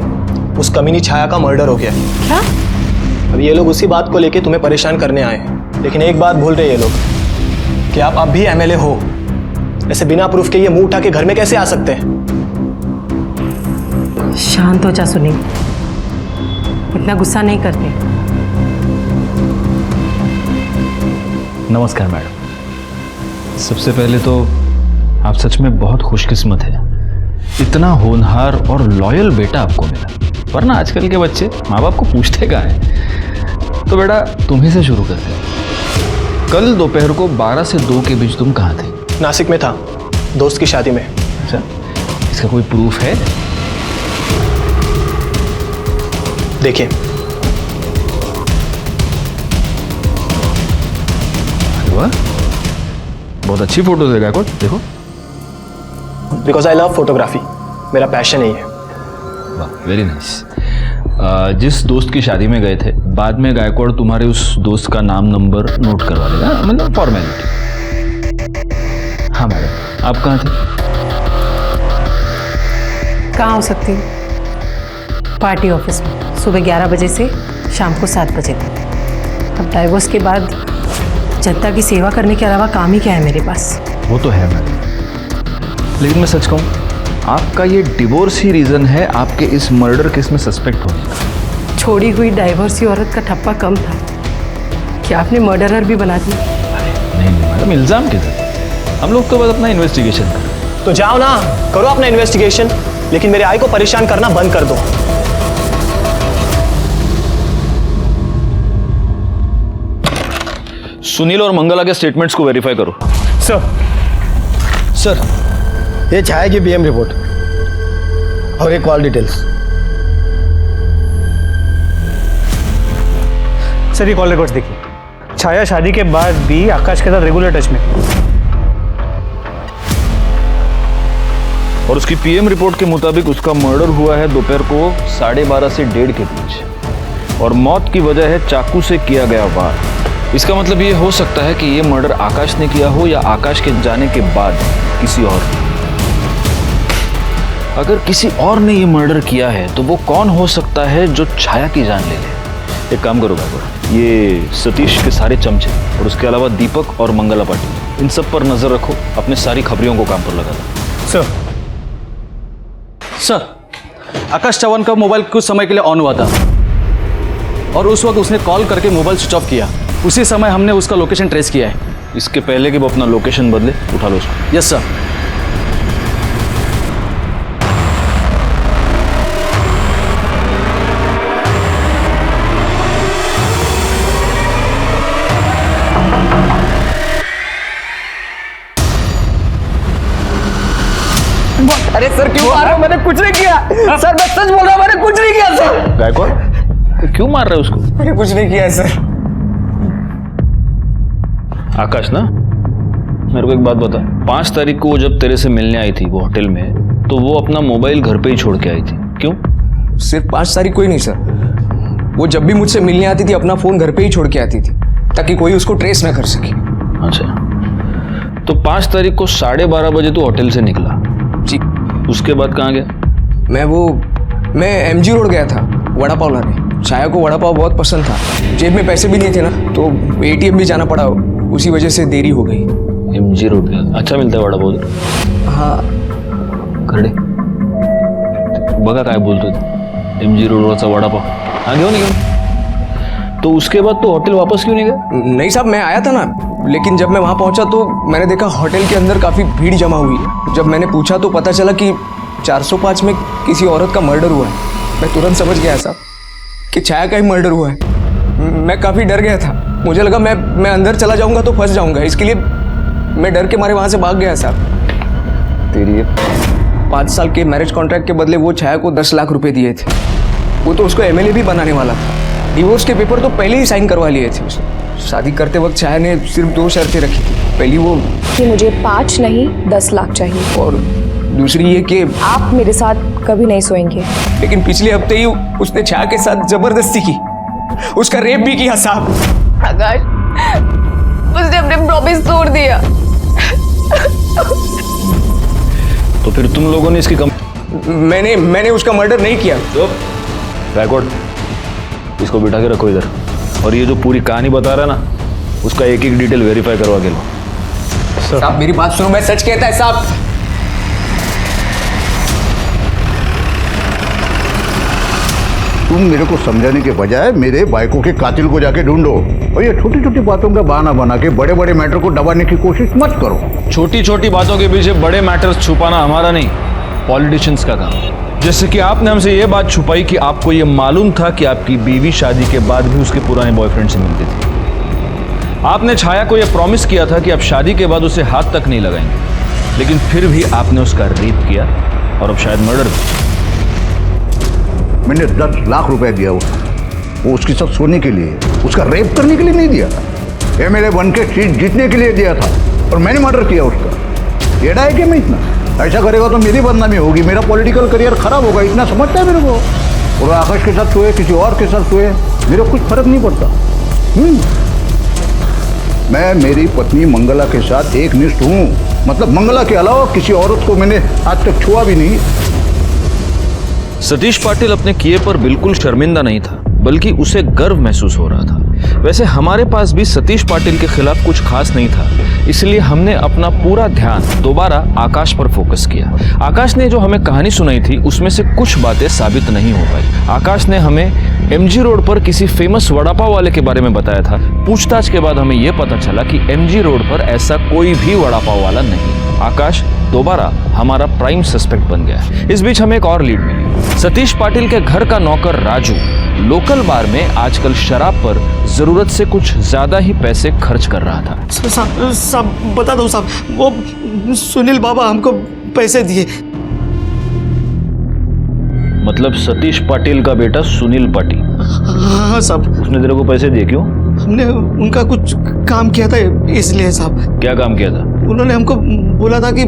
Speaker 8: उस कमीनी छाया का मर्डर हो गया।
Speaker 23: क्या?
Speaker 8: अब ये लोग उसी बात को लेके तुम्हें परेशान करने आए हैं, लेकिन एक बात भूल रहे ये लोग कि आप अब भी एमएलए हो। ऐसे बिना प्रूफ के ये मुंह उठा के घर में कैसे आ सकते हैं?
Speaker 23: शांत हो जा सुनील, इतना गुस्सा नहीं करते।
Speaker 20: नमस्कार मैडम। सबसे पहले तो आप सच में बहुत खुशकिस्मत है, इतना होनहार और लॉयल बेटा आपको मिला, वरना आजकल के बच्चे माँ बाप को पूछते कहाँ हैं। तो बेटा तुम्ही से शुरू करते हैं। कल दोपहर को 12 से 2 के बीच तुम कहाँ थे?
Speaker 8: नासिक में था, दोस्त की शादी में।
Speaker 20: अच्छा, इसका कोई प्रूफ है?
Speaker 8: देखिए,
Speaker 20: वाह, बहुत अच्छी फोटोज है गायकवाड़, देखो।
Speaker 8: बिकॉज आई लव फोटोग्राफी, मेरा पैशन यही है।
Speaker 20: वाह, वेरी नाइस। जिस दोस्त की शादी में गए थे, बाद में गायकवाड़ तुम्हारे उस दोस्त का नाम नंबर नोट करवा देगा, मतलब फॉर्मेलिटी। हाँ मैडम, आप कहाँ थे?
Speaker 23: कहाँ हो सकती हूँ? पार्टी ऑफिस में, सुबह 11 बजे से शाम को 7 बजे तक। अब डाइवोर्स के बाद जनता की सेवा करने के अलावा काम ही क्या है मेरे पास?
Speaker 20: वो तो है मैडम, लेकिन मैं सच कहूँ, आपका ये डिवोर्स ही रीज़न है आपके इस मर्डर केस में सस्पेक्ट होने का।
Speaker 23: छोड़ी हुई डाइवोर्सी औरत का ठप्पा कम था, क्या आपने मर्डरर भी बना दिया?
Speaker 20: नहीं मैडम, इल्ज़ाम किधर? हम लोग तो बस अपना इन्वेस्टिगेशन करें।
Speaker 8: तो जाओ ना, करो अपना इन्वेस्टिगेशन, लेकिन मेरे आई को परेशान करना बंद कर दो।
Speaker 20: सुनील और मंगला के स्टेटमेंट्स को वेरीफाई करो।
Speaker 10: सर, ये छाया की बीएम रिपोर्ट और ये कॉल डिटेल्स।
Speaker 22: सर ये कॉल रिकॉर्ड्स देखिए, छाया शादी के बाद भी आकाश के साथ रेगुलर टच में,
Speaker 20: और उसकी पीएम रिपोर्ट के मुताबिक उसका मर्डर हुआ है दोपहर को 12:30 से 1:30 के बीच, और मौत की वजह है चाकू से किया गया वार। इसका मतलब ये हो सकता है कि ये मर्डर आकाश ने किया हो या आकाश के जाने के बाद किसी और। अगर किसी और ने ये मर्डर किया है तो वो कौन हो सकता है जो छाया की जान ले ले? एक काम करो गायकवाड़, ये सतीश के सारे चमचे और उसके अलावा दीपक और मंगला पाटिल, इन सब पर नजर रखो, अपने सारी खबरियों को काम पर लगा दो।
Speaker 1: सर, आकाश चौहान का मोबाइल कुछ समय के लिए ऑन हुआ था और उस वक्त उसने कॉल करके मोबाइल स्विच ऑफ किया। उसी समय हमने उसका लोकेशन ट्रेस किया है।
Speaker 20: इसके पहले कि वो अपना लोकेशन बदले, उठा लो उसको।
Speaker 1: Yes sir.
Speaker 8: अरे सर क्यों मार रहे हो? मैंने कुछ नहीं किया सर, मैं सच बोल रहा हूँ, मैंने कुछ नहीं किया सर।
Speaker 20: गायकवाड़ क्यों मार रहे हो उसको?
Speaker 8: मैंने कुछ नहीं किया है सर।
Speaker 20: आकाश ना, मेरे को एक बात बता, 5 तारीख को वो जब तेरे से मिलने आई थी वो होटल में, तो वो अपना मोबाइल घर पे ही छोड़ के आई थी, क्यों?
Speaker 2: सिर्फ 5 तारीख को ही नहीं सर, वो जब भी मुझसे मिलने आती थी अपना फोन घर पे ही छोड़ के आती थी ताकि कोई उसको ट्रेस ना कर सके।
Speaker 20: अच्छा, तो 5 तारीख को 12:30 बजे तू होटल से निकला
Speaker 2: जी।
Speaker 20: उसके बाद कहाँ गया?
Speaker 2: मैं एमजी रोड गया था वड़ा पाव लाने। छाया को वड़ा पाव बहुत पसंद था, जेब में पैसे भी नहीं थे ना, तो एटीएम भी जाना पड़ा, उसी वजह से देरी हो गई।
Speaker 20: एमजी रोड गया, अच्छा मिलता है वड़ा पाव उधर?
Speaker 2: हाँ।
Speaker 20: खरडे बघा काय बोलतोय, एमजी रोडवरचा वड़ा पाव हाँ घेऊन घेऊन। तो उसके बाद तो होटल वापस क्यों नहीं गया?
Speaker 2: नहीं साहब, मैं आया था ना, लेकिन जब मैं वहाँ पहुँचा तो मैंने देखा होटल के अंदर काफ़ी भीड़ जमा हुई है। जब मैंने पूछा तो पता चला कि 405 में किसी औरत का मर्डर हुआ है। मैं तुरंत समझ गया साहब कि छाया का ही मर्डर हुआ है। मैं काफ़ी डर गया था, मुझे लगा मैं अंदर चला जाऊँगा तो फंस जाऊँगा, इसके लिए मैं डर के मारे वहाँ से भाग गया साहब। तेरी 5 साल के मैरिज कॉन्ट्रैक्ट के बदले वो छाया को 10 लाख रुपए दिए थे। वो तो उसको एमएलए भी बनाने वाला था। डिवोर्स के पेपर तो पहले ही साइन करवा लिए थे उसने। शादी करते वक्त छाया ने सिर्फ 2 शर्तें रखी थी। पहली वो
Speaker 18: कि मुझे 5 नहीं 10 लाख चाहिए,
Speaker 2: और दूसरी ये कि
Speaker 18: आप मेरे साथ कभी नहीं सोएंगे।
Speaker 2: लेकिन पिछले हफ्ते ही उसने छाया के साथ जबरदस्ती की, उसका रेप भी किया साहब।
Speaker 18: आकाश, उसने अपने प्रॉमिस तोड़ दिया।
Speaker 20: तो फिर तुम लोगों ने इसकी
Speaker 2: मैंने उसका मर्डर नहीं किया।
Speaker 20: बैकवर्ड, इसको बिठा के रखो इधर, और ये जो पूरी कहानी बता रहा है ना, उसका एक एक डिटेल वेरीफाई करवा के लो।
Speaker 2: साहब मेरी बात सुनो, मैं सच कहता है साहब।
Speaker 21: तुम मेरे को समझाने के बजाय मेरे बाइकों के कातिल को जाके ढूंढो, और ये छोटी छोटी बातों का बहाना बना के बड़े बड़े मैटर को दबाने की कोशिश मत करो।
Speaker 20: छोटी छोटी बातों के पीछे बड़े मैटर्स छुपाना हमारा नहीं, पॉलिटिशियंस का काम। जैसे कि आपने हमसे ये बात छुपाई कि आपको ये मालूम था कि आपकी बीवी शादी के बाद भी उसके पुराने बॉयफ्रेंड से मिलती थी। आपने छाया को यह प्रॉमिस किया था कि आप शादी के बाद उसे हाथ तक नहीं लगाएंगे, लेकिन फिर भी आपने उसका रेप किया और अब शायद मर्डर भी।
Speaker 21: मैंने 10 लाख रुपए दिया उसको, वो उसके साथ सोने के लिए, उसका रेप करने के लिए नहीं दिया था। MLA बन के सीट जीतने के लिए दिया था, और मैंने मर्डर किया उसका। येड़ा है कि मैं इतना? ऐसा करेगा तो मेरी बदनामी होगी, मेरा पॉलिटिकल करियर खराब होगा, इतना समझता है मेरे को। और आकाश के साथ सोए, किसी और के साथ सोए, मेरे को कुछ फर्क नहीं पड़ता। मैं मेरी पत्नी मंगला के साथ एक निष्ठ हूँ, मतलब मंगला के अलावा किसी औरत को मैंने आज तक छुआ भी नहीं।
Speaker 20: सतीश पाटिल अपने किए पर बिल्कुल शर्मिंदा नहीं था, बल्कि उसे गर्व महसूस हो रहा था। वैसे हमारे पास भी सतीश पाटिल के खिलाफ कुछ खास नहीं था, इसलिए हमने अपना पूरा ध्यान दोबारा आकाश पर फोकस किया। आकाश ने जो हमें कहानी सुनाई थी उसमें से कुछ बातें साबित नहीं हो पाई। आकाश ने हमें MG रोड पर किसी फेमस वड़ा पाव वाले के बारे में बताया था। पूछताछ के बाद हमें यह पता चला कि MG रोड पर ऐसा कोई भी वड़ा पाव वाला नहीं। आकाश दोबारा हमारा प्राइम सस्पेक्ट बन गया। इस बीच हमें एक और लीड मिली। सतीश पाटिल के घर का नौकर राजू लोकल बार में आजकल शराब पर जरूरत से कुछ ज्यादा ही पैसे खर्च कर रहा था।
Speaker 8: साहब बता दो साहब, वो सुनील बाबा हमको पैसे दिए।
Speaker 20: मतलब सतीश पाटिल का बेटा सुनील पाटिल?
Speaker 8: हाँ साहब।
Speaker 20: उसने तेरे को पैसे दिए क्यों?
Speaker 8: हमने उनका कुछ काम किया था इसलिए साहब।
Speaker 20: क्या काम किया था?
Speaker 8: उन्होंने हमको बोला था कि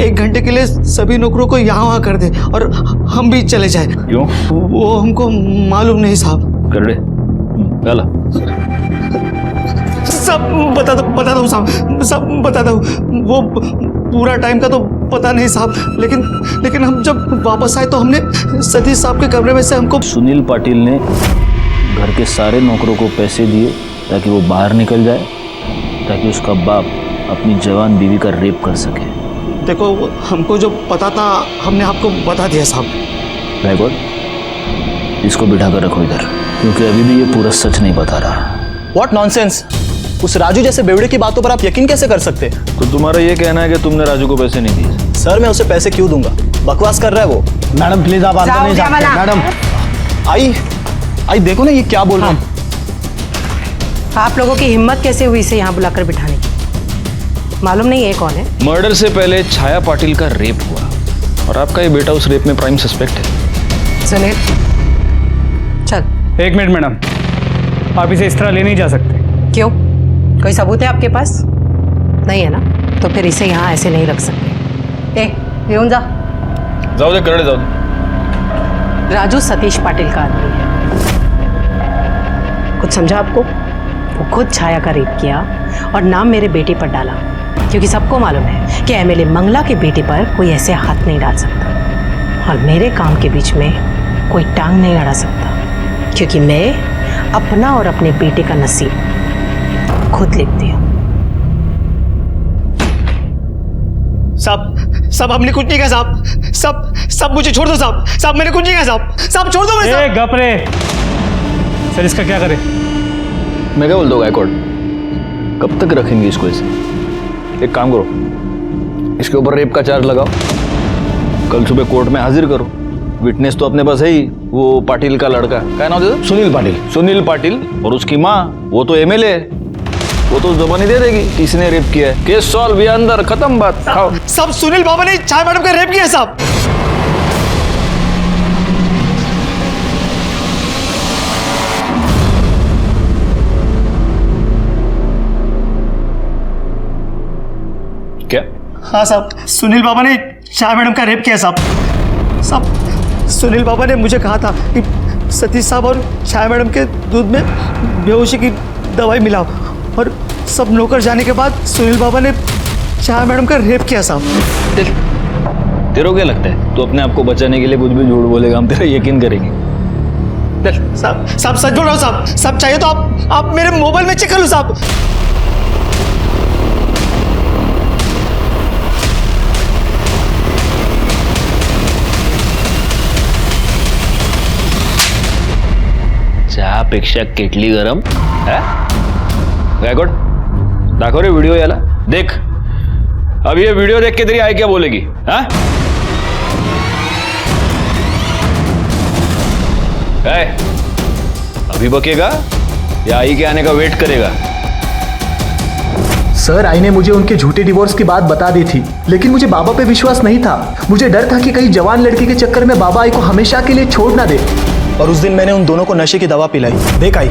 Speaker 8: 1 घंटे के लिए सभी नौकरों को यहाँ वहाँ कर दे और हम भी चले जाए।
Speaker 20: क्यों?
Speaker 8: वो हमको मालूम नहीं साहब।
Speaker 20: कर दे। चला।
Speaker 8: सब बता दो सब बता दो। वो पूरा टाइम का तो पता नहीं साहब, लेकिन हम जब वापस आए तो हमने सतीश साहब के कमरे में से हमको
Speaker 20: सुनील पाटिल ने घर के सारे नौकरों को पैसे दिए ताकि वो बाहर निकल जाए, ताकि उसका बाप अपनी जवान बीवी का रेप कर सके।
Speaker 8: देखो हमको जो पता था हमने आपको बता दिया साहब।
Speaker 20: बैकवर्ड, इसको बिठा कर रखो इधर, क्योंकि अभी भी ये पूरा सच नहीं बता रहा।
Speaker 8: What nonsense! उस राजू जैसे बेवड़े की बातों पर आप यकीन कैसे कर सकते?
Speaker 20: तो तुम्हारा ये कहना है कि तुमने राजू को पैसे नहीं दिए?
Speaker 8: सर मैं उसे पैसे क्यों दूंगा? बकवास कर रहा है वो।
Speaker 10: मैडम प्लीज आप अंदर नहीं जाते। मैडम
Speaker 8: आई देखो ना ये क्या बोल रहा है।
Speaker 23: आप लोगों की हिम्मत कैसे हुई इसे यहाँ बुलाकर बिठाने की? मालूम नहीं है कौन है?
Speaker 20: मर्डर से पहले छाया पाटिल का रेप हुआ और आपका ये बेटा उस रेप में प्राइम सस्पेक्ट है।
Speaker 23: सुनील चल।
Speaker 12: 1 मिनट मैडम, आप इसे इस तरह ले नहीं जा सकते।
Speaker 23: क्यों? कोई सबूत है आपके पास? नहीं है ना, तो फिर इसे यहाँ ऐसे नहीं रख सकते। यूं जा।
Speaker 20: जाओ दे, करड़े जाओ दे।
Speaker 23: राजू सतीश पाटिल का आदमी है। कुछ समझा आपको? वो खुद छाया का रेप किया और नाम मेरे बेटे पर डाला, क्योंकि सबको मालूम है कि MLA मंगला के बेटे पर कोई ऐसे हाथ नहीं डाल सकता, और मेरे काम के बीच में कोई टांग नहीं अड़ा सकता, क्योंकि मैं अपना और अपने बेटे का नसीब खुद लिखती हूँ।
Speaker 8: साहब हमने कुछ नहीं कहा साहब। साहब मुझे छोड़ दो साहब मैंने कुछ नहीं कहा साहब छोड़ दो मुझे।
Speaker 12: गप रे सर, इसका क्या करें?
Speaker 20: मैं क्या बोल दो गायकवाड़, कब तक रखेंगे इसको ऐसे? एक काम करो, इसके ऊपर रेप का चार्ज लगाओ, कल सुबह कोर्ट में हाजिर करो। विटनेस तो अपने पास है ही, वो पाटिल का लड़का, क्या नाम देता? सुनील पाटिल। और उसकी माँ, वो तो MLA है, वो तो जबानी दे देगी किसने रेप किया है। केस सॉल्व, ये अंदर, खत्म बात।
Speaker 8: साहब सुनील बाबा ने छाया मैडम का रेप किया साहब।
Speaker 20: क्या?
Speaker 8: हाँ साहब, सुनील बाबा ने
Speaker 11: छाया मैडम का रेप किया साहब। सुनील बाबा ने मुझे कहा था कि सतीश साहब और छाया मैडम के दूध में बेहोशी की दवाई मिलाओ, और सब नौकर जाने के बाद सुनील बाबा ने छाया मैडम का रेप किया साहब।
Speaker 20: तेरे को क्या लगता है तू अपने आप को बचाने के लिए कुछ भी झूठ बोलेगा, हम तेरा यकीन करेंगे?
Speaker 11: साहब सच बोल रहा हूँ साहब। सब चाहिए तो आप मेरे मोबाइल में चेक कर लो साहब।
Speaker 20: चहापेक्षा केटली गरम है? गायकवाड दाखव रे व्हिडिओ याला, देख अब ये वीडियो देख के तेरी आई क्या बोलेगी? हाँ अभी बकेगा या आई के आने का वेट करेगा?
Speaker 8: सर आई ने मुझे उनके झूठे डिवोर्स की बात बता दी थी, लेकिन मुझे बाबा पे विश्वास नहीं था। मुझे डर था कि कहीं जवान लड़की के चक्कर में बाबा आई को हमेशा के लिए छोड़ ना दे। और उस दिन मैंने उन दोनों को नशे की दवा पिलाई। देख आई,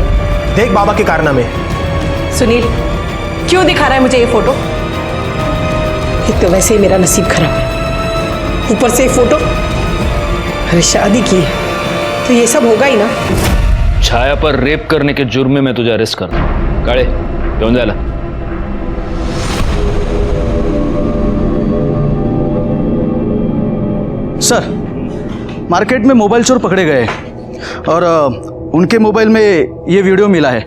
Speaker 8: देख बाबा के कारनामे।
Speaker 23: सुनील क्यों दिखा रहा है मुझे ये फोटो? एक तो वैसे ही मेरा नसीब खराब है, ऊपर से फोटो। अरे शादी की है तो ये सब होगा ही ना।
Speaker 20: छाया पर रेप करने के जुर्म में मैं तुझे अरेस्ट करता हूं। काळे घेऊन जायला।
Speaker 1: सर, मार्केट में मोबाइल चोर पकड़े गए और उनके मोबाइल में ये वीडियो मिला है।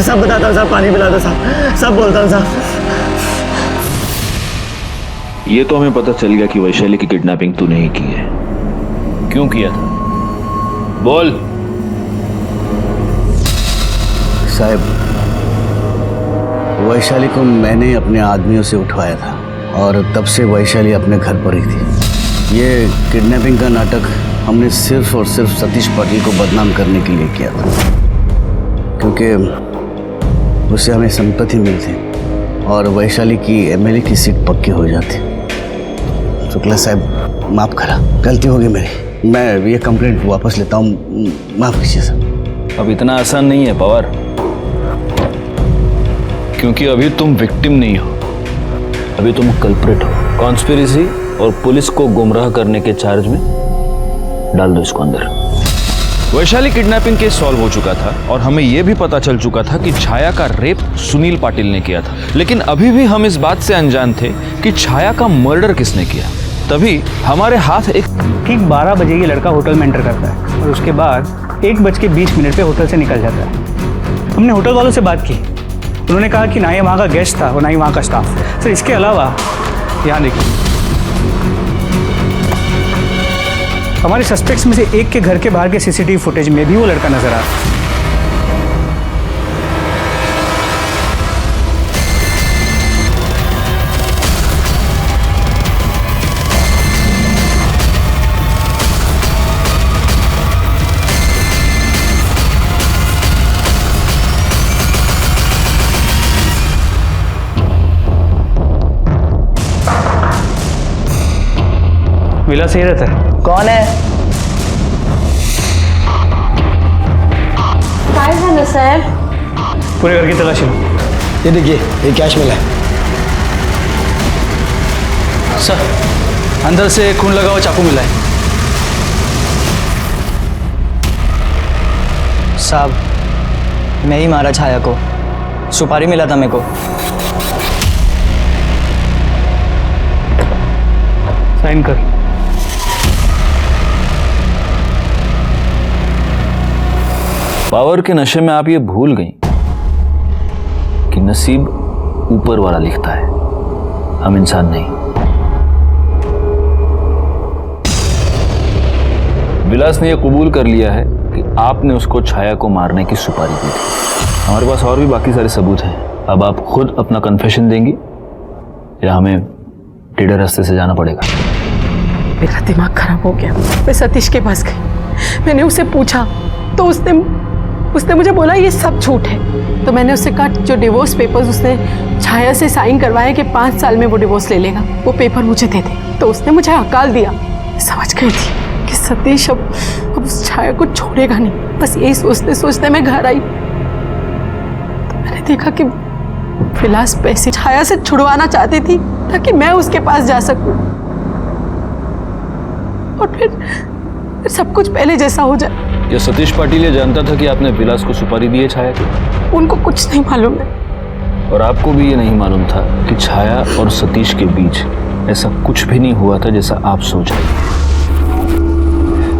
Speaker 11: सब बताता हूँ साहब, पानी पिला दो साहब, सब बोलता हूँ साहब।
Speaker 20: ये तो हमें पता चल गया कि वैशाली की किडनैपिंग तूने ही की है। क्यों किया था? बोल।
Speaker 7: साहब, वैशाली को मैंने अपने आदमियों से उठवाया था और तब से वैशाली अपने घर पर ही थी। ये किडनैपिंग का नाटक हमने सिर्फ और सिर्फ सतीश पाटिल को बदनाम करने के लिए किया था, क्योंकि उससे हमें संपत्ति मिलती और वैशाली की एमएलए की सीट पक्की हो जाती। शुक्ला साहब माफ़ करा, गलती हो गई मेरी। मैं ये कंप्लेंट वापस लेता हूँ, माफ़ कीजिए सर।
Speaker 20: अब इतना आसान नहीं है पवार, क्योंकि अभी तुम विक्टिम नहीं हो, अभी तुम कल्प्रिट हो। कॉन्स्पिरेसी और पुलिस को गुमराह करने के चार्ज में डाल दो इसको अंदर। वैशाली किडनैपिंग केस सॉल्व हो चुका था और हमें यह भी पता चल चुका था कि छाया का रेप सुनील पाटिल ने किया था, लेकिन अभी भी हम इस बात से अनजान थे कि छाया का मर्डर किसने किया। तभी हमारे हाथ एक
Speaker 22: ठीक 12 बजे ये लड़का होटल में एंटर करता है और उसके बाद 1:20 पे होटल से निकल जाता है। हमने होटल वालों से बात की, उन्होंने कहा कि ना ये वहाँ का गेस्ट था और ना ही वहाँ का स्टाफ। सर इसके अलावा यहाँ देखिए, हमारे सस्पेक्ट्स में से एक के घर के बाहर के सीसीटीवी फुटेज में भी वो लड़का नजर आ रहा है। विलास यही रहता है।
Speaker 2: कौन है?
Speaker 23: सर
Speaker 22: पूरे घर की तलाशी लो।
Speaker 2: ये देखिए, ये कैश मिला है।
Speaker 1: सर, अंदर से खून लगा हुआ चाकू मिला है।
Speaker 2: साहब, मैं ही मारा छाया को, सुपारी मिला था मेरे को।
Speaker 22: साइन कर।
Speaker 20: पावर के नशे में आप ये भूल गई कि नसीब ऊपर वाला लिखता है, हम इंसान नहीं। विलास ने यह कबूल कर लिया है कि आपने उसको छाया को मारने की सुपारी दी थी। हमारे पास और भी बाकी सारे सबूत हैं। अब आप खुद अपना कन्फेशन देंगी या हमें टेढ़े रास्ते से जाना पड़ेगा?
Speaker 23: मेरा दिमाग खराब हो गया। मैं सतीश के पास गई, मैंने उससे पूछा तो उसने मुझे बोला ये सब झूठ है। तो मैंने उससे कहा जो डिवोर्स पेपर्स उसने छाया से साइन करवाए कि 5 साल में वो डिवोर्स ले लेगा, वो पेपर मुझे दे दे। तो उसने मुझे हकाल दिया। समझ गई थी कि सतीश अब उस छाया को छोड़ेगा नहीं। बस यही सोचते सोचते मैं घर आई तो मैंने मैंने देखा कि विलास पैसे छाया से छुड़वाना चाहती थी ताकि मैं उसके पास जा सकूं, और फिर सब कुछ पहले जैसा हो जाए।
Speaker 20: ये सतीश पाटिल ये जानता था कि आपने विलास को सुपारी दी है छाया की?
Speaker 23: उनको कुछ नहीं मालूम है।
Speaker 20: और आपको भी ये नहीं मालूम था कि छाया और सतीश के बीच ऐसा कुछ भी नहीं हुआ था जैसा आप सोच रहे थे।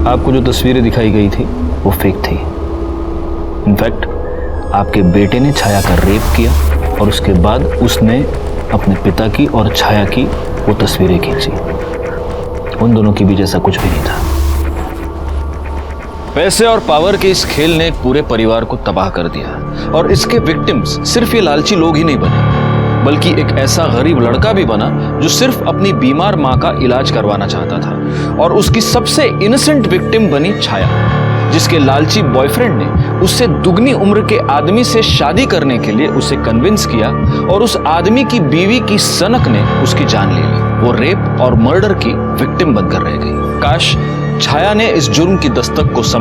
Speaker 20: आपको जो तस्वीरें दिखाई गई थी वो फेक थी। इनफैक्ट आपके बेटे ने छाया का रेप किया और उसके बाद उसने अपने पिता की और छाया की वो तस्वीरें खींची। उन दोनों के बीच ऐसा कुछ भी नहीं था। पैसे और पावर के इस खेल ने एक पूरे परिवार को तबाह कर दिया और इसके विक्टिम्स सिर्फ ये लालची लोग ही नहीं बने, बल्कि एक ऐसा गरीब लड़का भी बना जो सिर्फ अपनी बीमार मां का इलाज करवाना चाहता था। और उसकी सबसे इनोसेंट विक्टिम बनी छाया, जिसके लालची बॉयफ्रेंड ने उससे दुगनी उम्र के आदमी से शादी करने के लिए उसे कन्विंस किया और उस आदमी की बीवी की सनक ने उसकी जान ले ली। वो रेप और मर्डर की विक्टिम बनकर रह गई। काश छाया ने इस जुर्म की दस्तक को